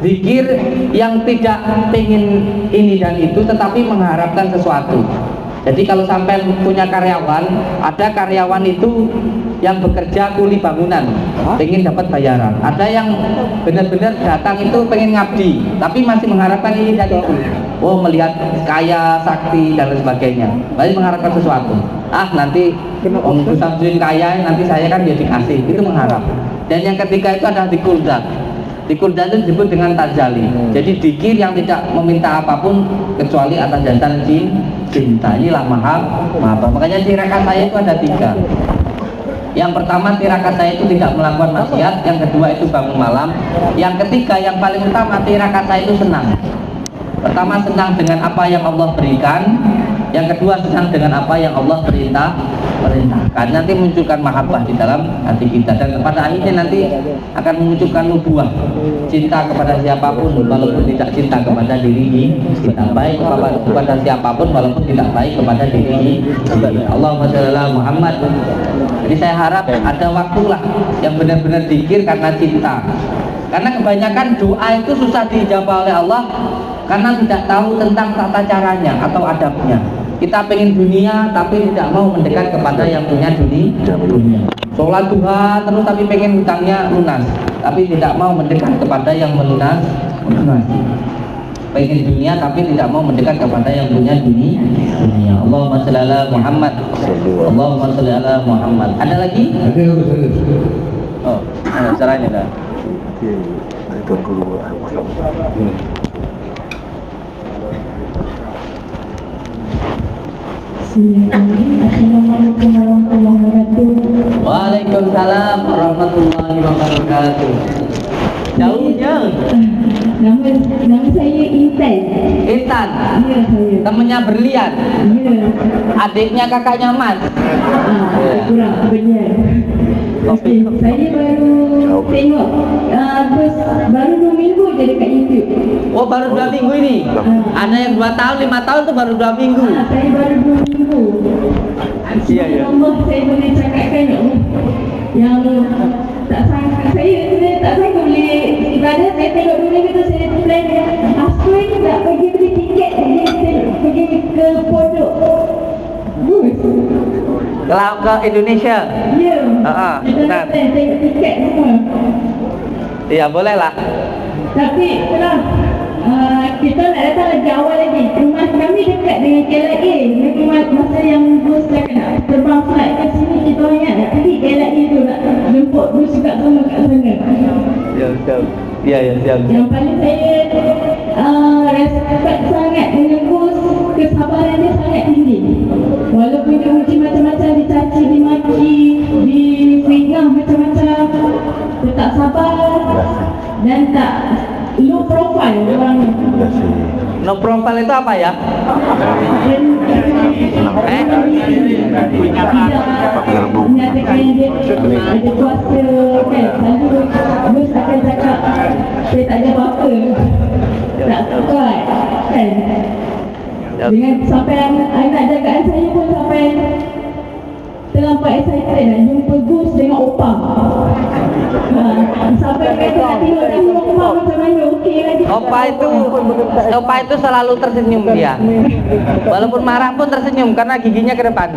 Zikir yang tidak pengen ini dan itu, tetapi mengharapkan sesuatu. Jadi kalau sampai punya karyawan, ada karyawan itu yang bekerja kuli bangunan, pengen dapat bayaran. Ada yang benar-benar datang itu pengen ngabdi, tapi masih mengharapkan ini dan itu. Oh, melihat kaya, sakti dan lain sebagainya, masih mengharapkan sesuatu. Nanti Om Samsudin kaya, nanti saya kan jadi kasih, itu mengharap. Dan yang ketiga itu adalah zikir zat. Zikir zat itu disebut dengan tajali. Jadi zikir yang tidak meminta apapun kecuali atas dasar cinta. Inilah mahabbah. Makanya tirakat saya itu ada 3. Yang pertama, tirakat saya itu tidak melakukan maksiat. Yang kedua itu bangun malam. Yang ketiga yang paling utama, tirakat saya itu senang. Pertama, senang dengan apa yang Allah berikan. Yang kedua, senang dengan apa yang Allah perintahkan. Nanti munculkan mahabbah di dalam hati kita, dan pada akhirnya nanti akan memunculkan nubuah, cinta kepada siapapun walaupun tidak cinta kepada diri kita, baik kepada siapapun walaupun tidak baik kepada diri kita. Allahumma sholli ala Muhammad. Jadi saya harap ada waktulah yang benar-benar zikir karena cinta. Karena kebanyakan doa itu susah dijawab oleh Allah karena tidak tahu tentang tata caranya atau adabnya. Kita pengen dunia tapi tidak mau mendekat kepada yang punya dunia. Sholat duha terus tapi pengen hutangnya lunas, tapi tidak mau mendekat kepada yang melunas. Pengen dunia tapi tidak mau mendekat kepada yang punya dunia. Allahumma sholli ala Muhammad. Allahumma sholli ala Muhammad. Ada lagi? Oh, caranya dah. Itu guru. Assalamualaikum warahmatullahi wabarakatuh. Waalaikumsalam warahmatullahi wabarakatuh. Jauhnya. Nama saya Intan. Intan. Ya, saya. Temennya Berlian. Ya. Adiknya kakaknya Mas. Kurang benar. Okey, saya baru tengok terus baru 2 minggu je dekat YouTube. Oh, baru 2 minggu ini. Ada yang 2 tahun, 5 tahun tuh baru 2 minggu. Saya baru 2 minggu. Iya, ya. Allah, saya boleh cakapkan ya Allah. Yang tak sangka, saya sebenarnya tak sangka boleh ibadah. Saya tengok 2 minggu tu saya plan aku ini tak pergi beli tiket, saya pergi ke pondok. Kalau ke Indonesia. Ya. Benar. Saya tengok tiket semua. Iya, boleh lah. Tapi itulah kita nak datang lagi awal lagi. Rumah kami dekat dengan KLIA. Masa yang bos nak terbang flight ke sini, kita ingat nak pergi KLIA tu, nak jemput bos juga sama kat sana. Ya, siap. Ya, siap. Yang paling saya respect sangat dengan bos, kesabaran dia sangat tinggi. Walaupun dia uji macam-macam, dicaci, dimaki, difitnah macam-macam, tetap sabar dan tak low profile orang. No profile itu apa ya? Menyatakan dia ada kuasa kan. Selalu bos akan cakap saya tak ada apa-apa, tak kuat kan. Dengan sampai anak jagaan saya pun sampai terlampau excited nak jumpa Gus dengan Opang. Sampai kata nak tengok dah rumah macam mana, okey lagi. Opa itu selalu tersenyum dia. Walaupun marah pun tersenyum karena giginya ke depan.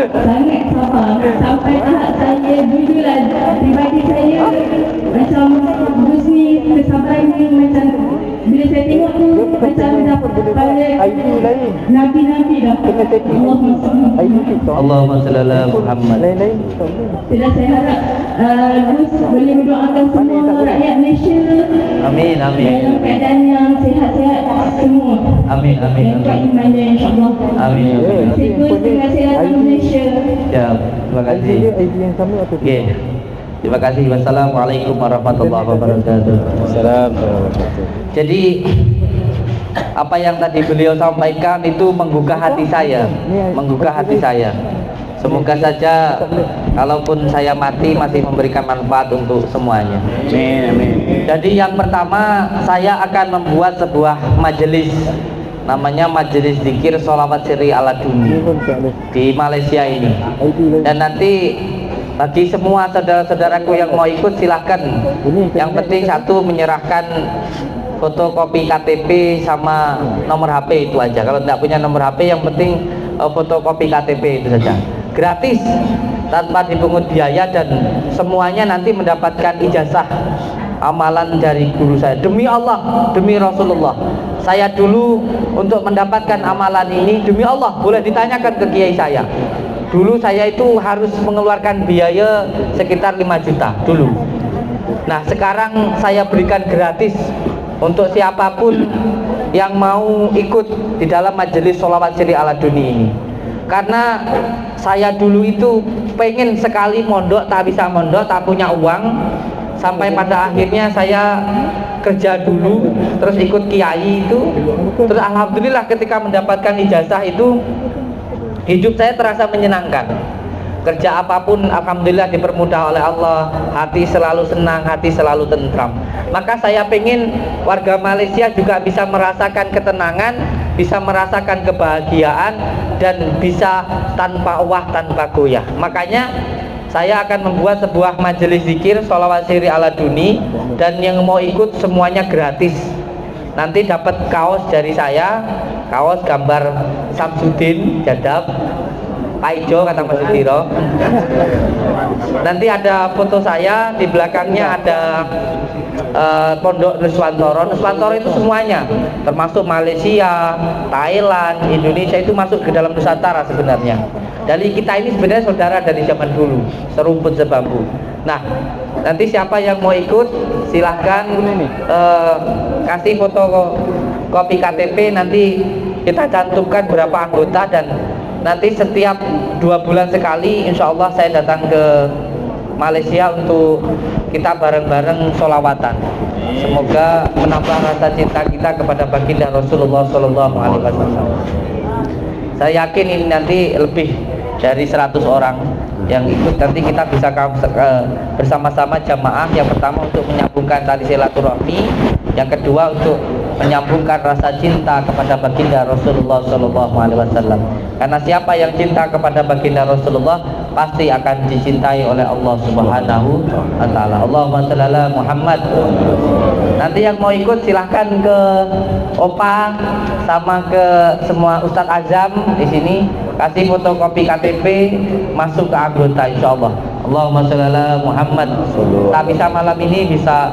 Sangat sabar. Sampai tak saya jujulah pribadi saya macam Gus ni kesabaran ni macam bila saya tengok tu macam dah Nabi-Nabi dah. Allahumma salli ala Muhammad. Sudah saya harap Gus boleh mendoakan semua rakyat Malaysia Amin, amin. dalam keadaan yang sihat-sihat semua. Amin, amin, Dan kuat amin. imannya insyaAllah. Amin, amin. Terima kasih datang Malaysia. Ya, terima kasih. Okey. Terima kasih. Wassalamualaikum warahmatullahi wabarakatuh. Jadi apa yang tadi beliau sampaikan itu menggugah hati saya, menggugah hati saya. Semoga saja kalaupun saya mati masih memberikan manfaat untuk semuanya. Amin, amin. Jadi yang pertama saya akan membuat sebuah majelis, namanya Majelis Zikir Sholawat Sirri Ala Duni di Malaysia ini. Dan nanti bagi semua saudara-saudaraku yang mau ikut silahkan. Yang penting satu menyerahkan fotokopi KTP sama nomor HP itu aja. Kalau tidak punya nomor HP yang penting fotokopi KTP itu saja. Gratis, tanpa dipungut biaya, dan semuanya nanti mendapatkan ijazah amalan dari guru saya. Demi Allah, demi Rasulullah, saya dulu untuk mendapatkan amalan ini demi Allah, boleh ditanyakan ke kiai saya. Dulu saya itu harus mengeluarkan biaya sekitar 5 juta dulu. Nah sekarang saya berikan gratis untuk siapapun yang mau ikut di dalam Majelis Sholawat Sirri Ala Duni ini. Karena saya dulu itu pengen sekali mondok, tak bisa mondok, tak punya uang. Sampai pada akhirnya saya kerja dulu, terus ikut kiai itu. Terus alhamdulillah ketika mendapatkan ijazah itu, hidup saya terasa menyenangkan. Kerja apapun alhamdulillah dipermudah oleh Allah, hati selalu senang, hati selalu tentram. Maka saya pengen warga Malaysia juga bisa merasakan ketenangan, bisa merasakan kebahagiaan, dan bisa tanpa uah, tanpa goyah. Makanya saya akan membuat sebuah majelis zikir Sholawat Sirri Ala Duni, dan yang mau ikut semuanya gratis. Nanti dapat kaos dari saya, kaos gambar Samsudin Jadab, Paijo kata Mas Sudiro. Nanti ada foto saya, di belakangnya ada Pondok Nuswantoro. Nuswantoro itu semuanya, termasuk Malaysia, Thailand, Indonesia, itu masuk ke dalam Nusantara sebenarnya. Dari kita ini sebenarnya saudara dari zaman dulu, serumpun sebambu. Nah, nanti siapa yang mau ikut silahkan kasih foto kopi KTP, nanti kita cantumkan berapa anggota, dan nanti setiap 2 bulan sekali insya Allah saya datang ke Malaysia untuk kita bareng-bareng sholawatan. Semoga menambah rasa cinta kita kepada baginda Rasulullah SAW. Saya yakin ini nanti lebih dari 100 orang yang ikut. Nanti kita bisa bersama-sama jamaah. Yang pertama untuk menyambungkan tali silaturahmi, yang kedua untuk menyambungkan rasa cinta kepada baginda Rasulullah SAW. Karena siapa yang cinta kepada baginda Rasulullah pasti akan dicintai oleh Allah Subhanahu wa Ta'ala. Allahumma shalli ala Muhammad. Nanti yang mau ikut silahkan ke Opa sama ke semua Ustadz Azam di sini, kasih fotokopi KTP, masuk ke anggota insyaallah. Allahumma shalli ala Muhammad. Tak bisa malam ini, bisa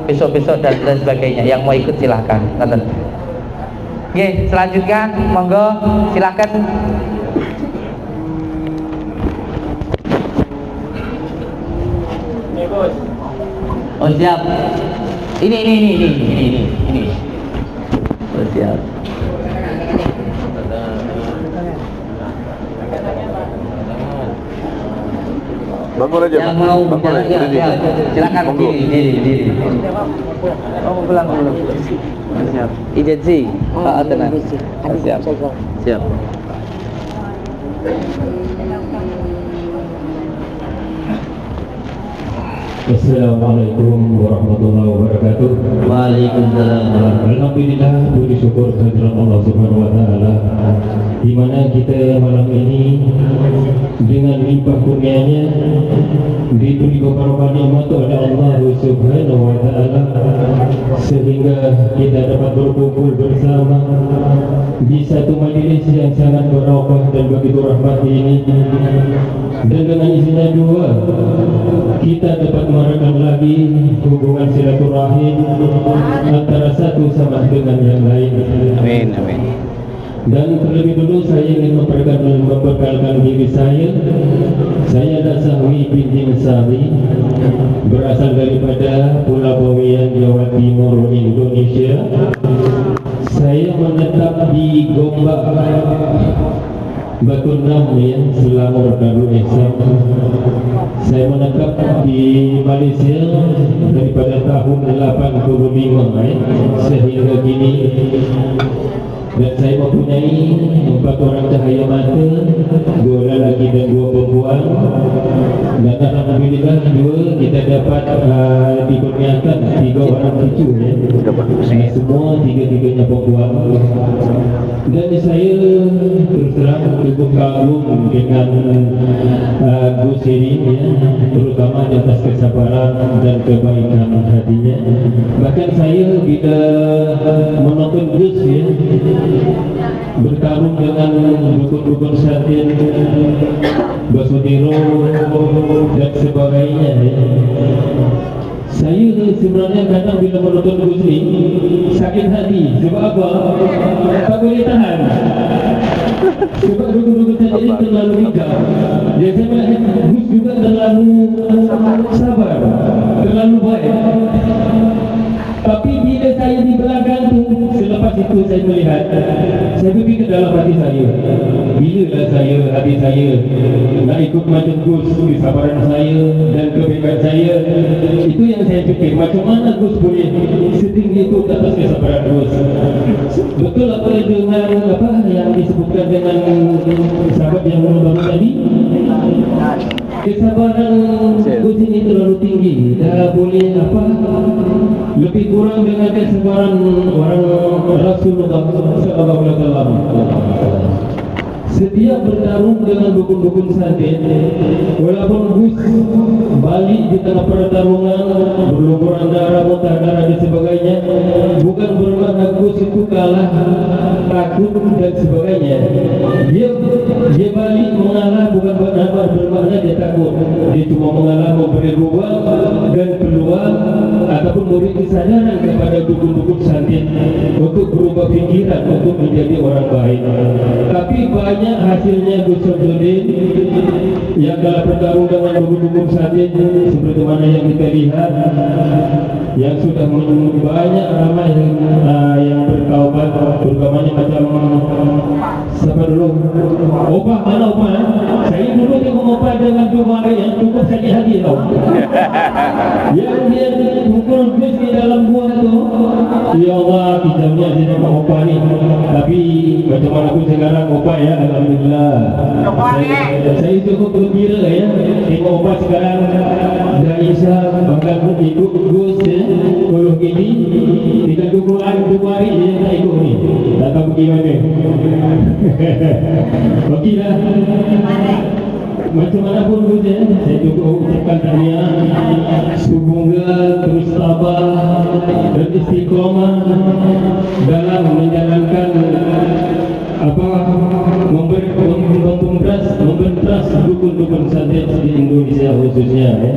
besok-besok dan sebagainya. Yang mau ikut silahkan. Oke, selanjutnya monggo silahkan. Oh siap. Ini. Oh siap. Bangun aja. Yang mau bicara ya, silakan diri. Oh pulang. Siap. Agensi. Pak Adnan. Siap. Assalamualaikum warahmatullahi wabarakatuh. Waalaikumsalam. Alhamdulillah, puji syukur kehadirat Allah Subhanahu wa Ta'ala, di mana kita malam ini dengan limpah kurnianya diberi beberapa nikmat oleh Allah Subhanahu wa Ta'ala, sehingga kita dapat berkumpul bersama di satu majlis yang sangat berkah dan begitu rahmat ini. Dan dengan izinnya dua, kita dapat merekam lagi hubungan silaturahim antara satu sama dengan yang lain. Amin, amin. Dan terlebih dulu saya ingin memperkenalkan diri saya. Saya Nasahwi binti Mesawi, berasal daripada Pulau Bawean, Jawa Timur, Indonesia. Saya menetap di Gombak, Batu Enam ya, Selangor, Darul Ihsan. Saya menetap di Malaysia daripada tahun 85 sehingga kini. Dan saya mempunyai 4 orang cahaya mata, 2 lelaki dan 2 perempuan. Dan alhamdulillah kita dapat dikurniakan 3 orang cucu ya. Semua 3-3-nya perempuan. Dan saya terus terang cukup kagum dengan Gus ini ya, terutama di atas kesabaran dan kebaikan hatinya. Bahkan saya bila menonton Gus ya, bertarung dengan dukun-dukun syaitan, Basudiro dan sebagainya ya. Saya sebenarnya kadang bila menonton Gus ini sakit hati. Sebab apa? Tak boleh tahan. Sebab dukun-dukun syaitan ini terlalu bijak. Dia sebenarnya Gus juga terlalu sabar, terlalu baik. Tapi bila saya di belakang tu, selepas itu saya melihat, saya berfikir dalam hati saya, bilalah saya, hati saya nak ikut macam Gus, kesabaran saya dan kebaikan saya. Itu yang saya fikir, macam mana Gus boleh setinggi itu atas kesabaran Gus. Betul apa dengan apa yang disebutkan dengan sahabat yang baru tadi, kesabaran Gus ini terlalu tinggi. Dah boleh apa, lebih kurang dengan kesabaran orang Rasulullah SAW. Setiap bertarung dengan dukun-dukun santet, walaupun Gus balik di tengah pertarungan, berlumuran darah, muntah darah dan sebagainya, bukan bermakna Gus itu kalah, takut dan sebagainya. Dia balik mengalah bukan bermakna dia takut. Dia cuma mengalah, memberi ruang dan peluang ataupun memberi kesadaran kepada dukun-dukun santet untuk berubah fikiran, untuk menjadi orang baik. Tapi banyak hasilnya Gus Samsudin yang dalam bertarung dengan dukun-dukun santet seperti mana yang kita lihat, yang sudah banyak ramai yang bertaubat, terutamanya macam siapa dulu? Opah, mana Opah? Saya dulu tengok Opah dengan Jumari yang cukup sakit hati tau. Yang dia pukul Gus di dalam gua tu, ya Allah, kita punya dia tengok Opah ni. Tapi macam mana pun sekarang Opah ya, alhamdulillah. Saya cukup gembira ya, tengok Opah sekarang dah Isya, bahkan ikut Gus ya, kalau gini, tidak dukungan Jumari dia tak ikut ni. Tak tahu bagaimana. Okeylah. Macam mana pun Gus ya, saya juga ucapkan tahniah. Semoga terus tabah dan istiqomah dalam menjalankan membentras dukun-dukun santet di Indonesia khususnya ya.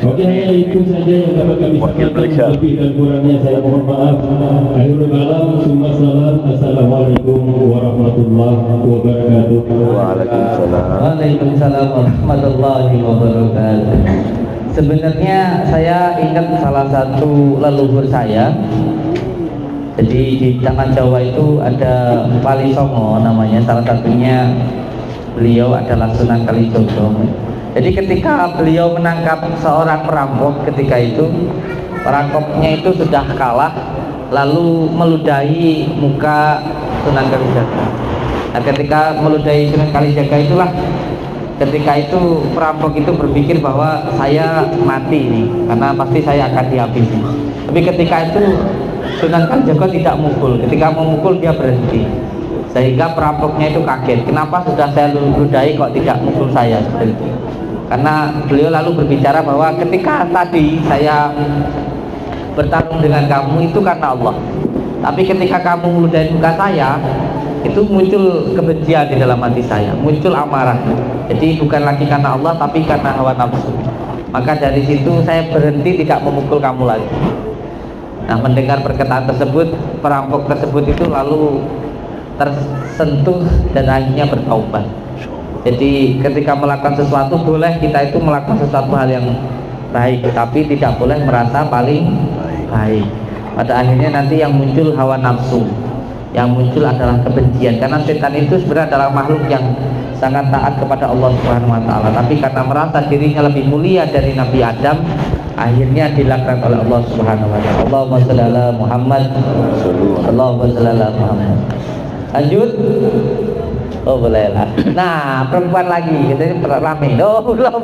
Okey, hanya itu saja yang dapat kami sampaikan. Lebih dan kurangnya saya mohon maaf. Akhirul kalam, summa salam. Assalamualaikum warahmatullahi wabarakatuh. Waalaikumsalam warahmatullahi wabarakatuh. Sebenarnya saya ingat salah satu leluhur saya. Jadi di tanah Jawa itu ada Wali Songo namanya, salah satunya beliau adalah Sunan Kalijogo. Jadi ketika beliau menangkap seorang perampok, ketika itu perampoknya itu sudah kalah, lalu meludahi muka Sunan Kalijaga. Nah, ketika meludahi Sunan Kalijaga itulah ketika itu perampok itu berpikir bahwa saya mati ini, karena pasti saya akan dihabisi. Tapi ketika itu Sunan Kalijaga tidak mukul, ketika mau mukul dia berhenti, sehingga perampoknya itu kaget, kenapa sudah saya ludahi kok tidak mukul saya seperti itu. Karena beliau lalu berbicara bahwa ketika tadi saya bertarung dengan kamu itu karena Allah, tapi ketika kamu meludahi muka saya itu muncul kebencian di dalam hati saya, muncul amarah. Jadi bukan lagi karena Allah tapi karena hawa nafsu. Maka dari situ saya berhenti tidak memukul kamu lagi. Nah, mendengar perkataan tersebut, perampok tersebut itu lalu tersentuh dan akhirnya bertaubat. Jadi ketika melakukan sesuatu, boleh kita itu melakukan sesuatu hal yang baik, tapi tidak boleh merasa paling baik. Pada akhirnya nanti yang muncul hawa nafsu, yang muncul adalah kebencian, karena setan itu sebenarnya adalah makhluk yang sangat taat kepada Allah Subhanahu wa taala, tapi karena merasa dirinya lebih mulia dari Nabi Adam, akhirnya dilaknat oleh Allah Subhanahu wa taala. Allahumma shalli ala Muhammad. Allahumma shalli ala Muhammad. Lanjut. Oh, boleh lah. Nah, perempuan lagi, kita rame. Oh, belum.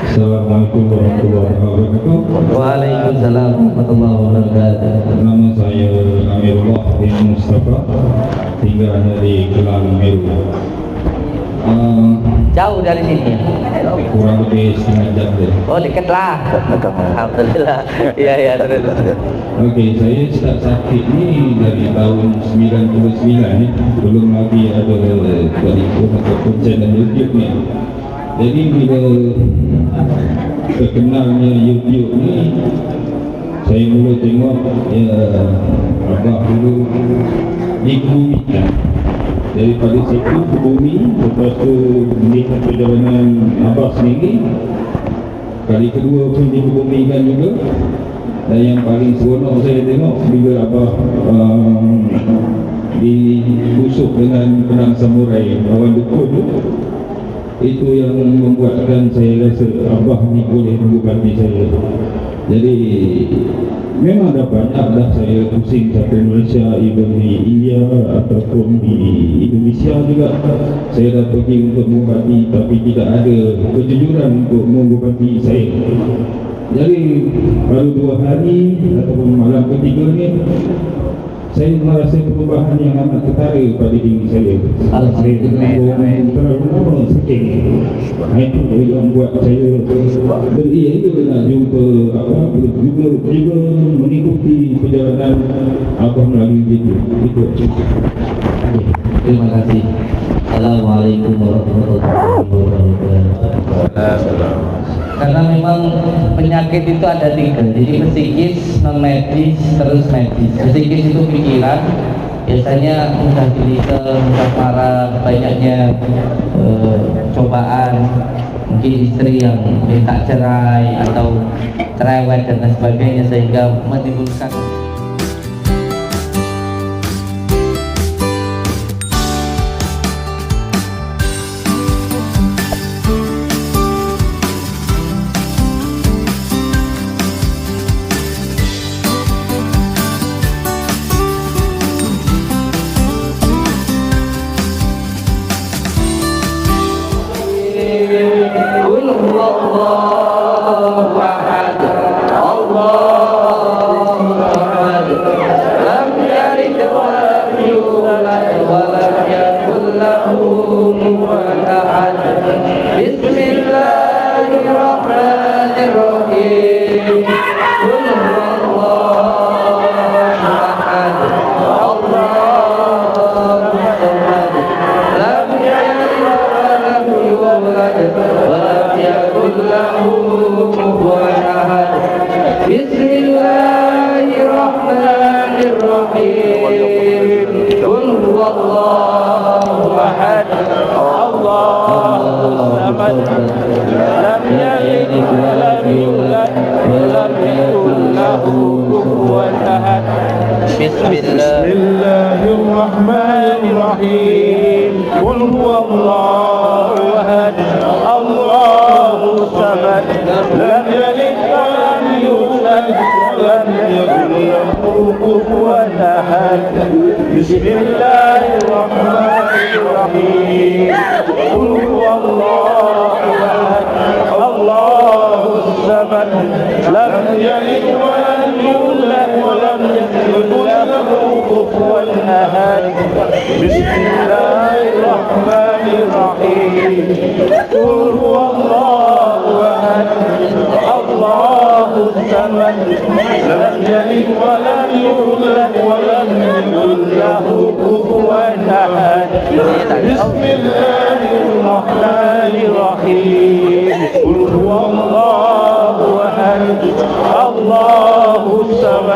Assalamualaikum warahmatullahi wabarakatuh. Waalaikumsalam warahmatullahi wabarakatuh. Nama saya Amirullah bin Mustafa, tinggalnya di Kelang Meru. Jauh dari sini. Kurang lebih setengah jam deh. Oh, dekat lah. Alhamdulillah. Iya, terus. Okey, saya start sakit ni dari tahun 99 ni, belum lagi ada telefon ataupun channel YouTube ni. Jadi bila terkenalnya YouTube ni, saya mula tengok abah dulu dikumikan. Daripada situ ke bumi, lepas tu melihat perjalanan abah sendiri. Kali kedua pun dikumikan juga. Dan yang paling seronok saya tengok bila abah dibusuk dengan pedang samurai lawan dukun tu. Itu yang membuatkan saya rasa abah ni boleh mengubati saya. Jadi memang dah banyak dah saya pusing sampai Malaysia, even di India ataupun di Indonesia juga saya dah pergi untuk mengubati, tapi tidak ada kejujuran untuk mengubati saya. Jadi baru 2 hari ataupun malam ketiga ni saya merasa perubahan yang amat ketara pada diri saya. Saya terlalu sakit. Itu yang buat saya beria nak jumpa juga mengikuti perjalanan abah melalui itu. Terima kasih. Assalamualaikum warahmatullahi wabarakatuh. Karena memang penyakit itu ada 3, jadi psikis, non medis, terus medis. Psikis itu pikiran, biasanya mudah gelisah, mudah marah, banyaknya cobaan, mungkin istri yang minta cerai atau cerewet dan lain sebagainya, sehingga menimbulkan Bismillahirrahmanirrahim. Qul huwallahu ahad. Allahu samad. Lam yalid wa lam yulad wa lam yakul lahu kufuwan ahad. Bismillahirrahmanirrahim. Qul huwallahu ahad. Allahu samad. Lam yalid wa lam yulad wa lam yakul lahu kufuwan ahad. Bismillahirrahmanirrahim. Qul huwallahu ahad. Allahu samad. Lam yalid wa lam yulad wa lam yakul lahu kufuwan ahad. Bismillahirrahmanirrahim. Qul huwallahu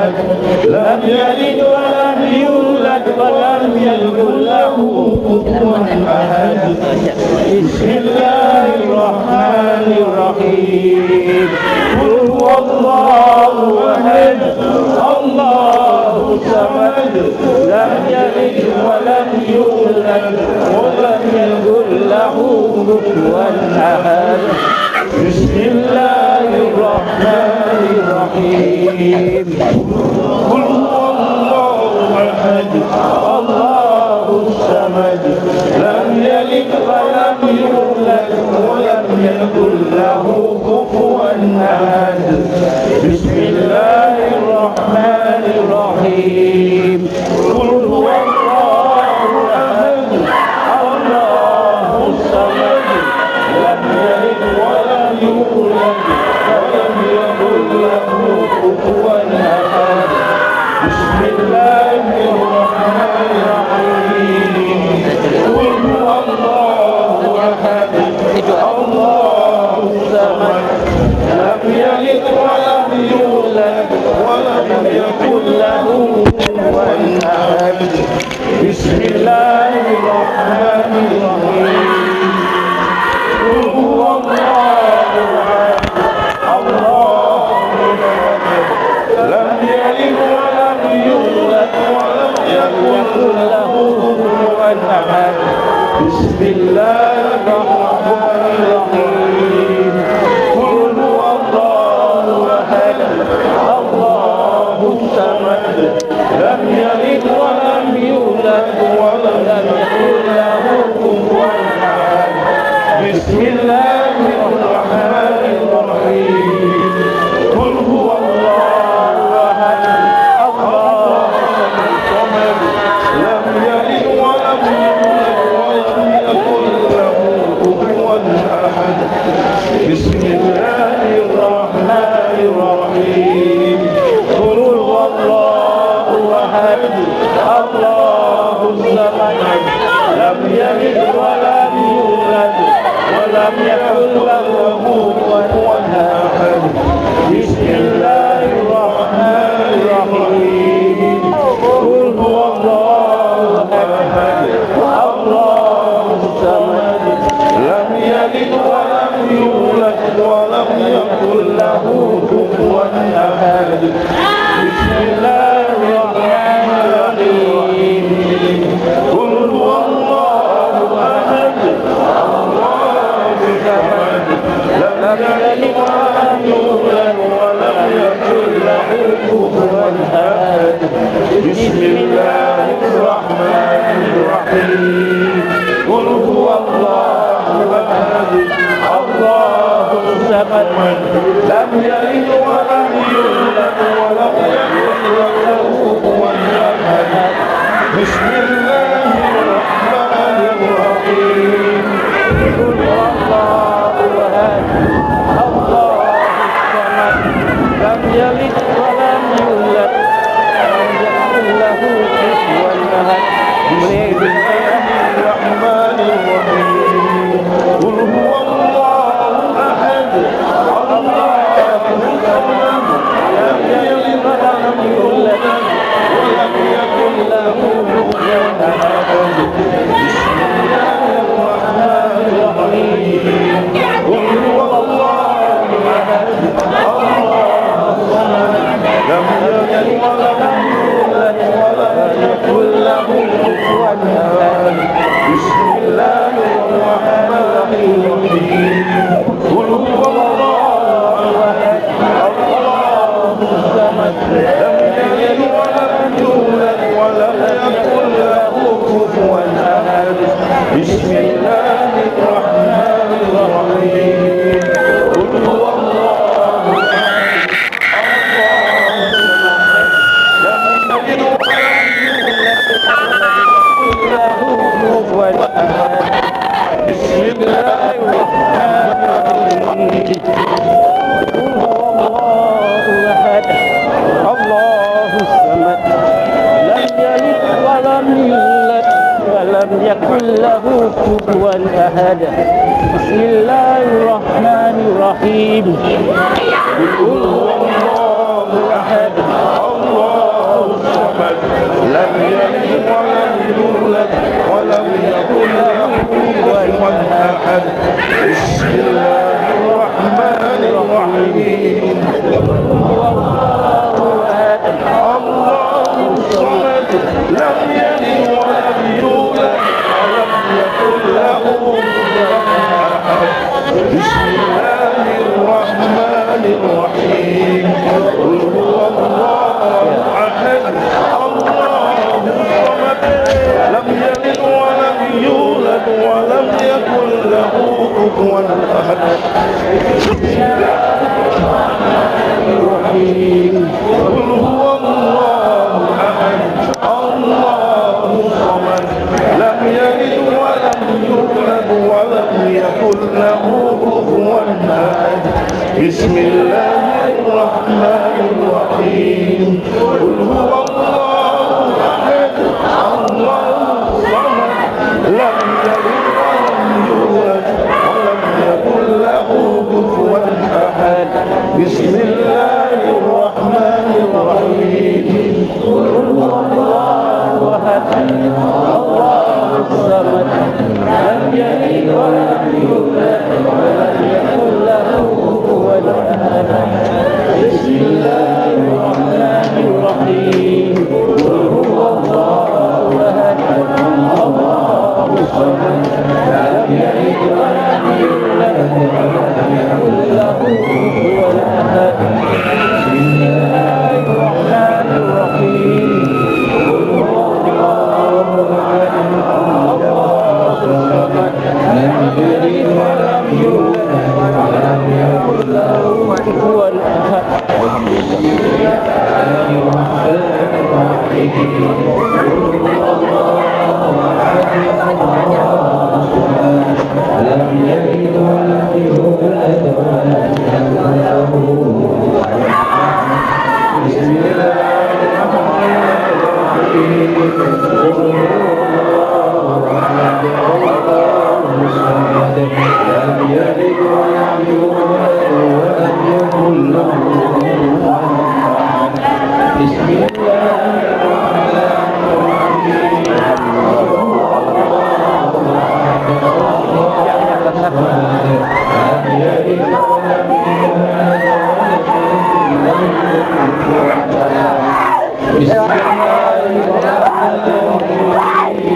أحد لم يلد ولم يولد ولم يكن له كفوا أحد بسم الله الرحمن الرحيم قل هو الله أحد الله الصمد لم يلد ولم يولد ولم يكن له كفوا أحد بسم الله الرحمن الرحيم قل هو الله أحد الله الصمد لم يلد ولم يولد ولم يكن له كفوا أحد بسم الله الرحمن الرحيم قل هو الله أحد الله الصمد لم يلد ولم يولد ولم يكن له كفوا أحد بسم الله الرحمن الرحيم قل هو الله أحد الله الصمد لم يلد ولم يولد ولم يكن له كفوا أحد بسم الله الرحمن الرحيم قل هو الله أحد الله الصمد لم يلد ولم يولد ولم يكن له كفوا أحد بسم الله الرحمن الرحيم قل هو الله أحد الله الصمد لم يلد ولم يولد ولم يكن له كفوا أحد بسم الله الرحمن الرحيم قل هو الله أحد الله الصمد لم يلد ولم يولد ولم يكن له كفوا أحد بسم الله الرحمن الرحيم قل هو الله أحد الله الصمد لم يلد ولم يولد ولم يكن له كفوا أحد بسم الله الرحمن الرحيم قل هو الله أحد الله الصمد لم يلد ولم يولد ولم يكن له كفوا أحد بسم الله الرحمن الرحيم قل هو الله أحد الله الصمد لم يلد ولم يولد ولم يكن له كفوا أحد بسم الله الرحمن الرحيم قل هو الله أحد الله الصمد لم يلد ولم يولد ولم يكن له كفوا أحد بسم الله الرحمن الرحيم قل هو الله أحد الله الصمد لم يلد ولم يولد ولم يكن له كفوا أحد بسم الله الرحمن الرحيم قل هو الله أحد الله الصمد لم يلد ولم يولد ولم يكن له كفوا أحد بسم الله الرحمن الرحيم قل هو الله أحد الله الصمد لم يلد ولم يولد ولم يكن له كفوا أحد بسم الله الرحمن الرحيم قل هو الله أحد الله الصمد لم يلد ولم يولد ولم يكن له كفوا أحد بسم الله الرحمن الرحيم قل هو الله أحد يكن له كفوا أحد بسم الله الرحمن الرحيم قل هو الله أحد الله أحد بسم الله الرحمن الرحيم الله الصمد لم يلد ولم يولد ولم يكن له كفوا أحد بسم الله الرحمن الرحيم قل هو الله أحد الله الصمد لم يلد ولم يولد ولم يكن له كفوا أحد بسم الله الرحمن الرحيم قل هو الله أحد الله الصمد لم يلد ولم يولد ولم يكن له كفوا أحد بسم الله الرحمن الرحيم قل هو الله أحد الله الصمد لم يلد ولم يولد ولم يكن له كفوا أحد بسم الله الرحمن الرحيم قل هو الله أحد الله الصمد لم يلد ولم يولد ولم يكن له كفوا أحد بسم الله الرحمن الرحيم قل هو الله أحد الله الصمد لم يلد ولم يولد ولم يكن له كفوا أحد بسم الله الرحمن الرحيم قل هو الله أحد الله الصمد لم يلد ولم يولد ولم يكن له كفوا أحد بسم الله الرحمن الرحيم قل هو الله أحد الله الصمد لم يلد ولم يولد ولم يكن له كفوا أحد بسم الله الرحمن الرحيم قل هو الله أحد الله الصمد لم يلد ولم يولد ولم يكن له كفوا أحد بسم الله الرحمن الرحيم قل هو الله أحد الله الصمد لم يلد ولم يولد ولم يكن له كفوا أحد بسم الله الرحمن الرحيم قل هو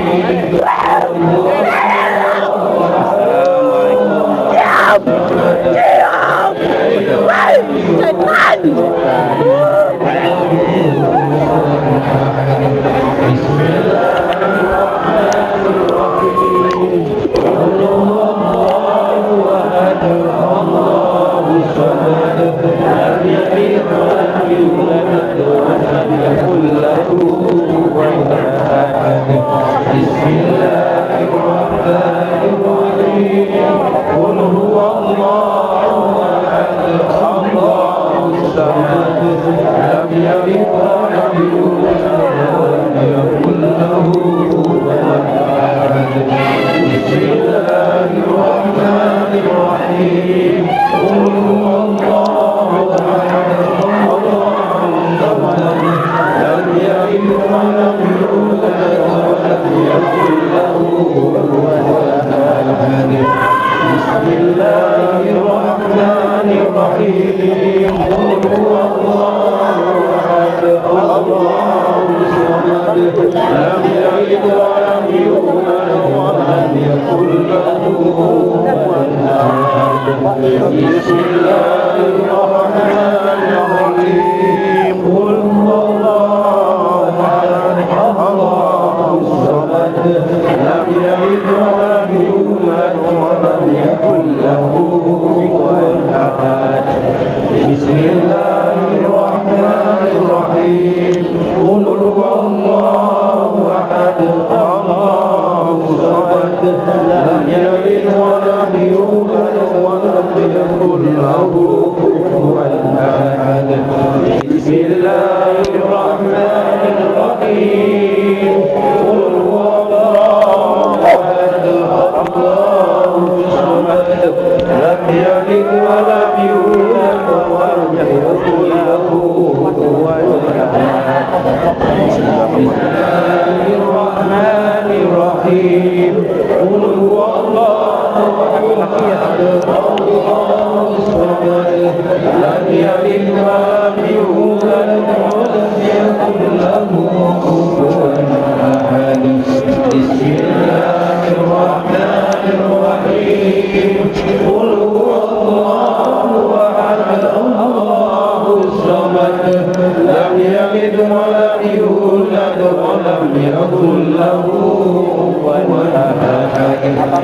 بسم الله الرحمن الرحيم قل هو الله أحد الله الصمد لم يلد ولم يولد ولم يكن له كفوا أحد بسم الله الرحمن الرحيم قل هو الله أحد الله الصمد لم يلد ولم يولد ولم يكن له كفوا أحد بسم الله الرحمن الرحيم قل هو الله أحد الله الصمد لم يلد ولم يولد ولم يكن له كفوا أحد بسم الله الرحمن الرحيم قل هو الله أحد الله الصمد لم يلد ولم يولد ولم يكن له كفوا أحد بسم الله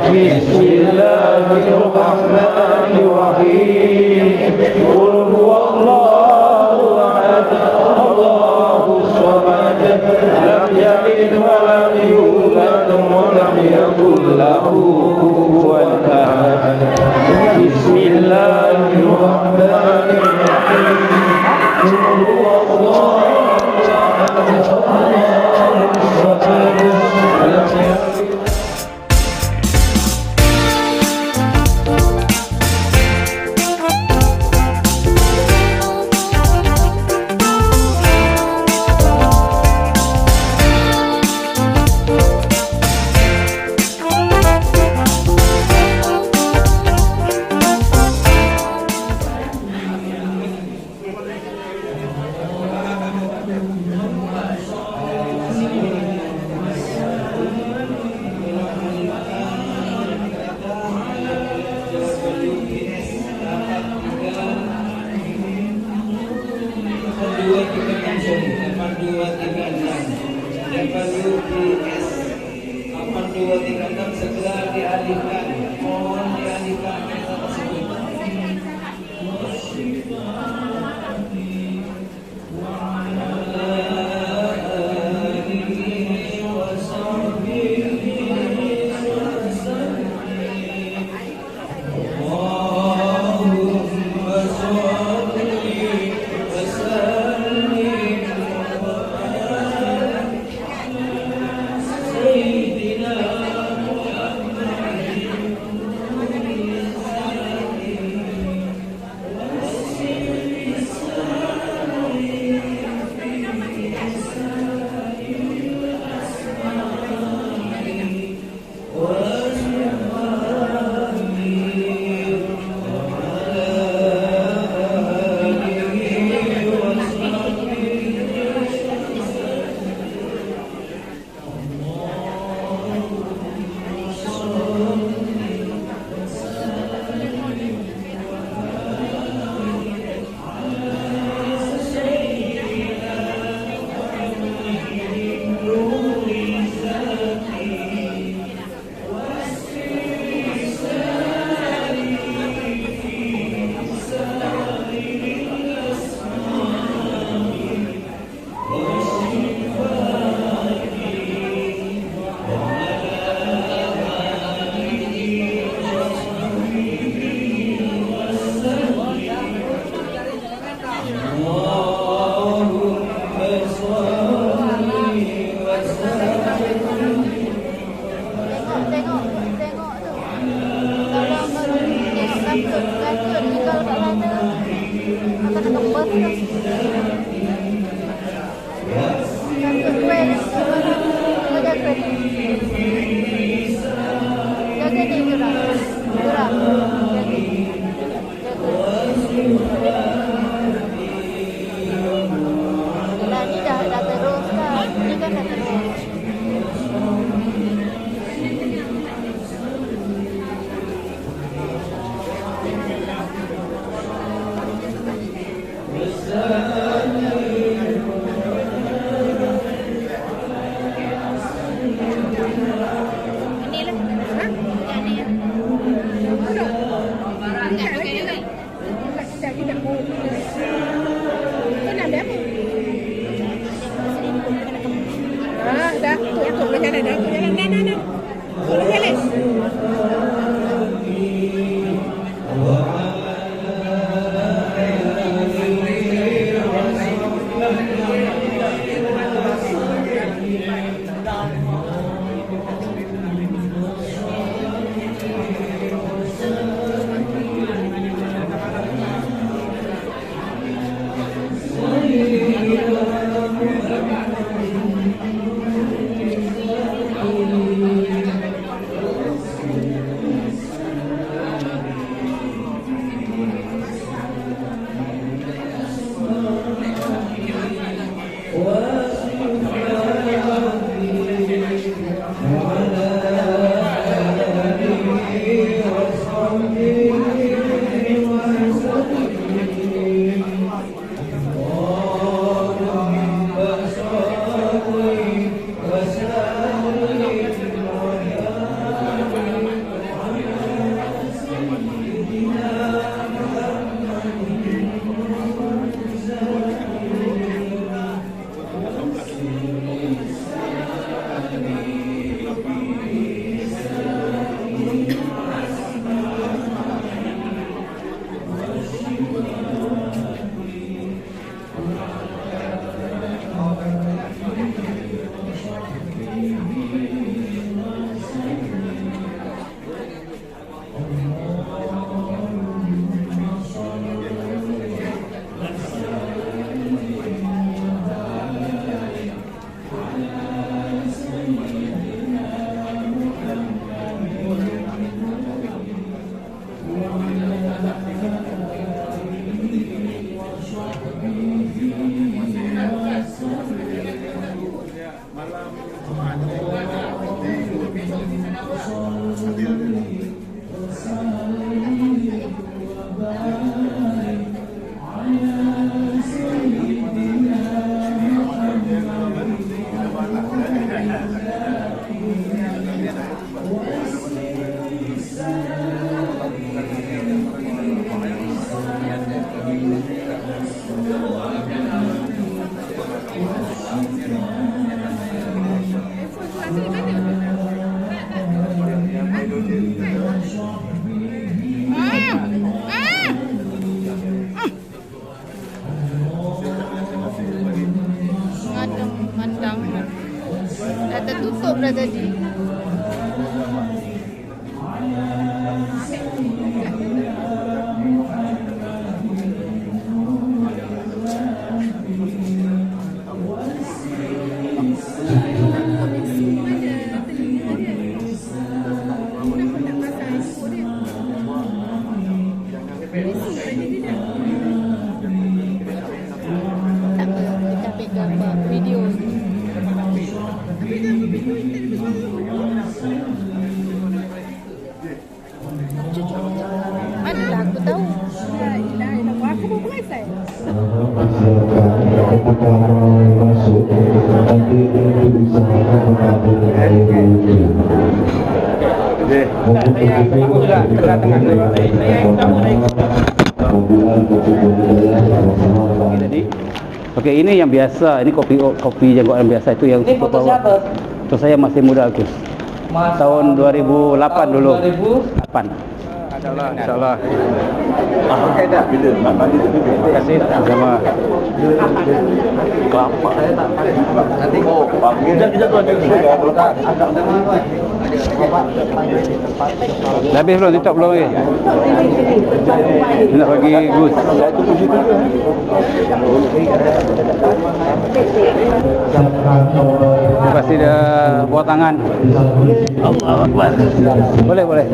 Bismillahirrahmanirrahim. Qul huwallahu ahad, Allahus samad, lam yalid wa lam yulad wa lam yakul lahu kufuwan ahad. Bismillahirrahmanirrahim. Qul huwallahu ahad, Allahus samad, lam yalid. segera dialihkan, mohon dialihkan kereta tersebut. Dah tertutup dah tadi. Tak apa, kita ambil gambar video. Manalah aku tahu. Aku pun perasan. Ketika masuk nanti itu bisa mengambil air itu. Okey, ini yang biasa, ini kopi jangkauan biasa itu yang Ini foto siapa? Foto saya masih muda Agus. Tahun 2008 dulu. 2008. InsyaAllah. Okey dah. Bila? Terima kasih sama. Kelapa. Nanti kejap tu ada letak. Dah habis belum? Tutup belum lagi? Nak bagi Gus. Terima kasih dah buat tangan. Allahu Akbar. Boleh.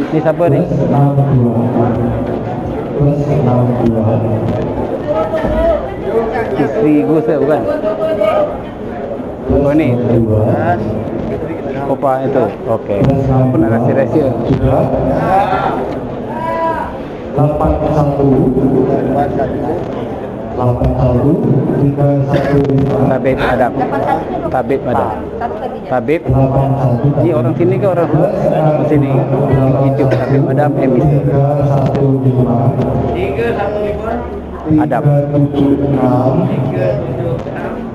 Ni siapa ni? Isteri Gus ke bukan? Oh ni. Opa itu. Okey. Apa nak rahsia-rahsia? 81 Tabib Adam. Tabib. Ni orang sini ke orang sini? YouTube Tabib Adam MBC. Adam.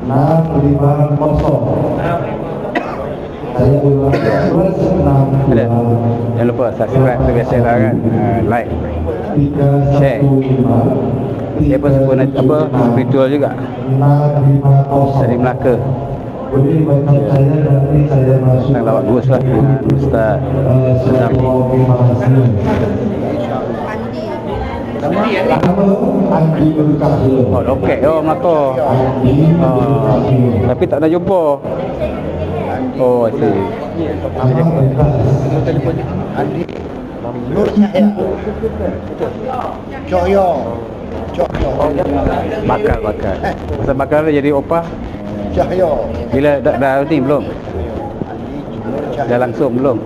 650. Saya ulang plus 62. Jangan lupa subscribe tu biasalah kan. Like, share. Dia pun suka apa spiritual juga. Dari Melaka. Boleh macam saya nanti saya masuk. Nak lawak Gus lah dengan Ustaz. Andi Berkahya. Oh, okey. Oh, Melaka. Tapi tak ada jumpa. Oh, I see. Nur Cahaya. Cahaya. Bakar. Masa bakar dia jadi opah. Cahaya. Bila dah ni belum? Dah langsung belum?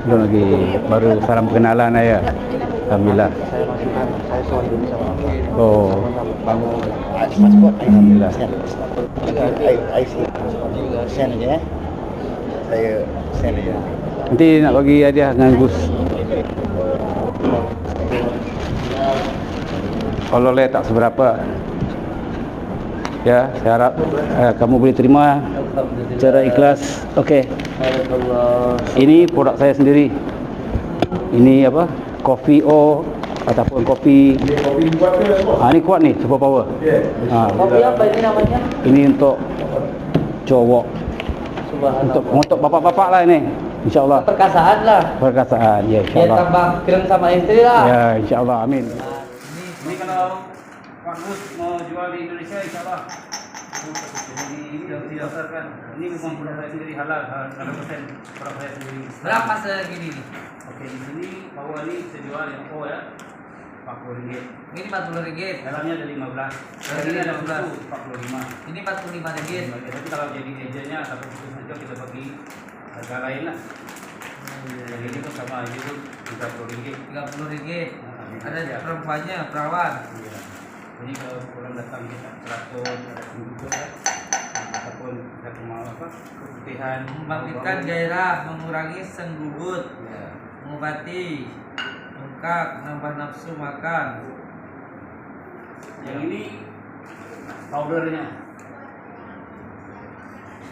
Belum lagi. Baru salam perkenalan saya. Alhamdulillah. Saya soal dulu sama. Oh, Bangun pasport. Alhamdulillah. IC. Send aja. Saya send aja. Nanti nak bagi hadiah dengan Gus. Kalau le tak seberapa. Ya, saya harap kamu boleh terima secara ikhlas. Okey. Ini produk saya sendiri. Ini apa? Kopi O ataupun kopi. Ini kuat ni, super power. Kopi apa ini namanya? Ini untuk cowok. Untuk bapak-bapak lah ini. InsyaAllah. Perkasaan lah. Perkasaan, ya Biar insyaAllah. tambah keren sama istri lah. Ya insyaAllah, amin. Ini kalau Pak Gus mau jual di Indonesia insyaAllah. Jadi ini dah didaftarkan. Ini memang produk saya sendiri halal, 100% produk saya sendiri. Berapa segini? Okey, di sini power ni saya jual yang O ya. Rp40. Ini Rp40. Dalamnya ada 15. Ini ada 45. Ini Rp45. Tapi kalau jadi agentnya atau khusus saja kita bagi harga lain lah. Yang ini pun sama, ini pun Rp30. Rp30. Ada perempuannya, perawan. Iya. Jadi kalau orang datang kita teratur, ada ya. Ataupun kita mau apa? Keputihan, Membangkitkan gairah, mengurangi senggugut, mengobati, bengkak, nambah nafsu makan. Yang ini powdernya.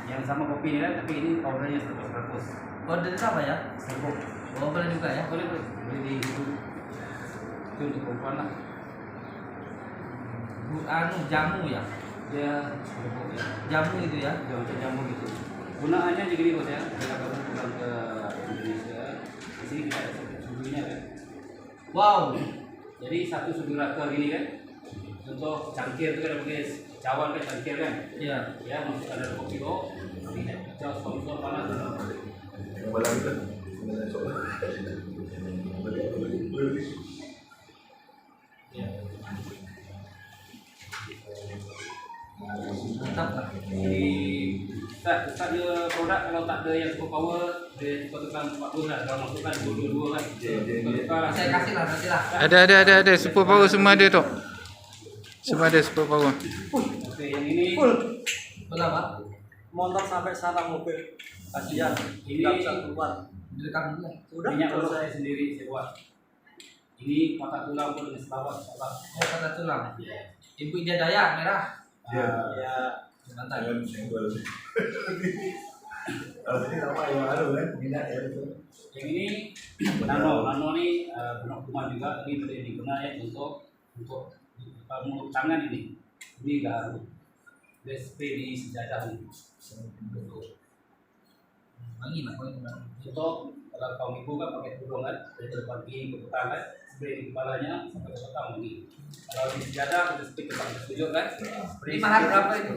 Yang sama kopi ini kan, tapi ini powdernya 100%. Powder apa ya? Serbuk. Oh, boleh juga ya? Boleh. Boleh di itu untuk perempuan lah. Jamu ya? Dia serbuk ya. Jamu itu ya? Jamu gitu. Gunaannya jadi gini bos ya. Bila kamu pulang ke Indonesia, di sini kita ada sudunya kan. Wow. Jadi satu sudu rata gini kan. Untuk cangkir itu kan pakai cawan kan cangkir kan. Iya. Ya masukkan ada kopi kok. Jauh sponsor panas. Mantap lah. Jadi start dia produk kalau tak ada yang super power dia tukar-tukar 40 lah. Kalau masukkan 22 kan. Saya kasih lah nanti lah. Ada super power semua ada tu. Semua ada super power. Oke, yang ini Betul apa? Motor sampai sana mobil. Kasihan. Ini Nggak bisa keluar. Direkam dulu. Udah. minyak urut saya sendiri saya buat. Ini patah tulang pun dengan selawat. Oh, patah tulang. Ibu Ida Dayak merah. Ya. Mantap. Kalau ini nama yang baru kan, minat ya itu. Yang ini nano ni penuh kuman juga. Ini boleh digunakan ya untuk mulut tangan ini. Ini garu. Dia spray di sejadah ini. Wangi lah. Untuk kalau kaum ibu kan pakai tudung kan, dari depan pergi ke petang kan, spray di kepalanya sampai ke petang ini. Kalau di sejadah kita spray ke petang tujuh kan. Ini mahal berapa itu?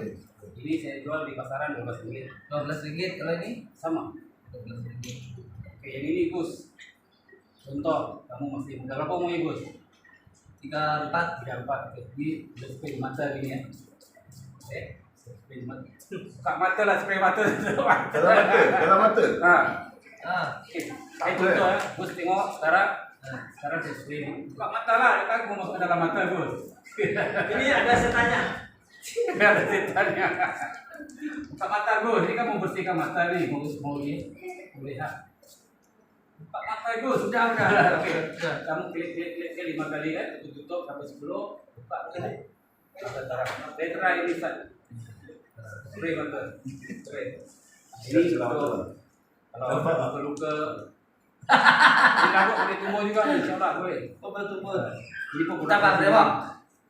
Ini saya jual di pasaran Rp12. Rp12 kalau ini? Sama. Rp12. Oke, yang ini Gus. Contoh, kamu masih muda berapa umurnya Gus? 34. 34. Oke, ini udah spray di mata gini ya. Oke, spray di mata. Buka mata lah, spray mata. Dalam mata. Oke, saya contoh ya. Gus tengok sekarang saya spray. Buka mata lah, kan aku masuk ke dalam mata Gus. Ini ada setannya. Ada setannya. Buka mata Gus, ini kan membersihkan mata nih. Mau lihat. Buka mata Gus, sudah. Oke, kamu klik 5 kali kan, tutup sampai 10. Buka kan. Letra ini Ustaz. Spray mata. Spray. Ini kalau luka ini rambut boleh tumbuh juga insyaAllah boleh. Boleh tumbuh. Ini pun Tambah brewok.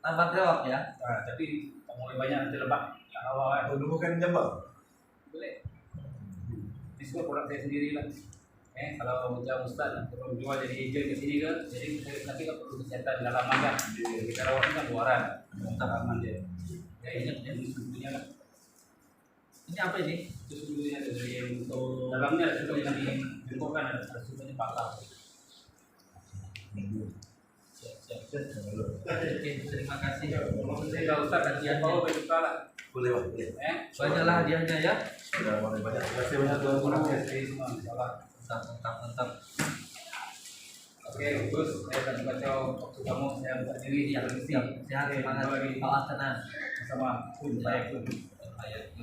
Tambah brewok ya. Tapi mulai banyak nanti lebat kat bawah kan. Dulu bukan jambal. Boleh. Ini semua produk saya sendiri lah. Kalau macam Ustaz nak turun jual jadi ejen ke sini ke, jadi nanti kan perlu kesihatan dalam makan. Kita rawat ni kan luaran. Tak aman dia. Jadi sudunya lah. Ini apa ini? Itu sudunya dari yang untuk dalamnya ada sudu yang dibungkukan ada sudunya patah. Oke, terima kasih. Saya dah Ustaz kajian bawa berjuta lah. Boleh Pak. Banyaklah hadiahnya ya. Sudah mulai banyak. Terima kasih banyak tuan. Kurang saya semua insyaAllah. Mantap. Oke, Gus, saya akan baca waktu kamu saya buat diri yang Siap, sehat, semangat, awas tenang. sama pun saya pun. Ayat.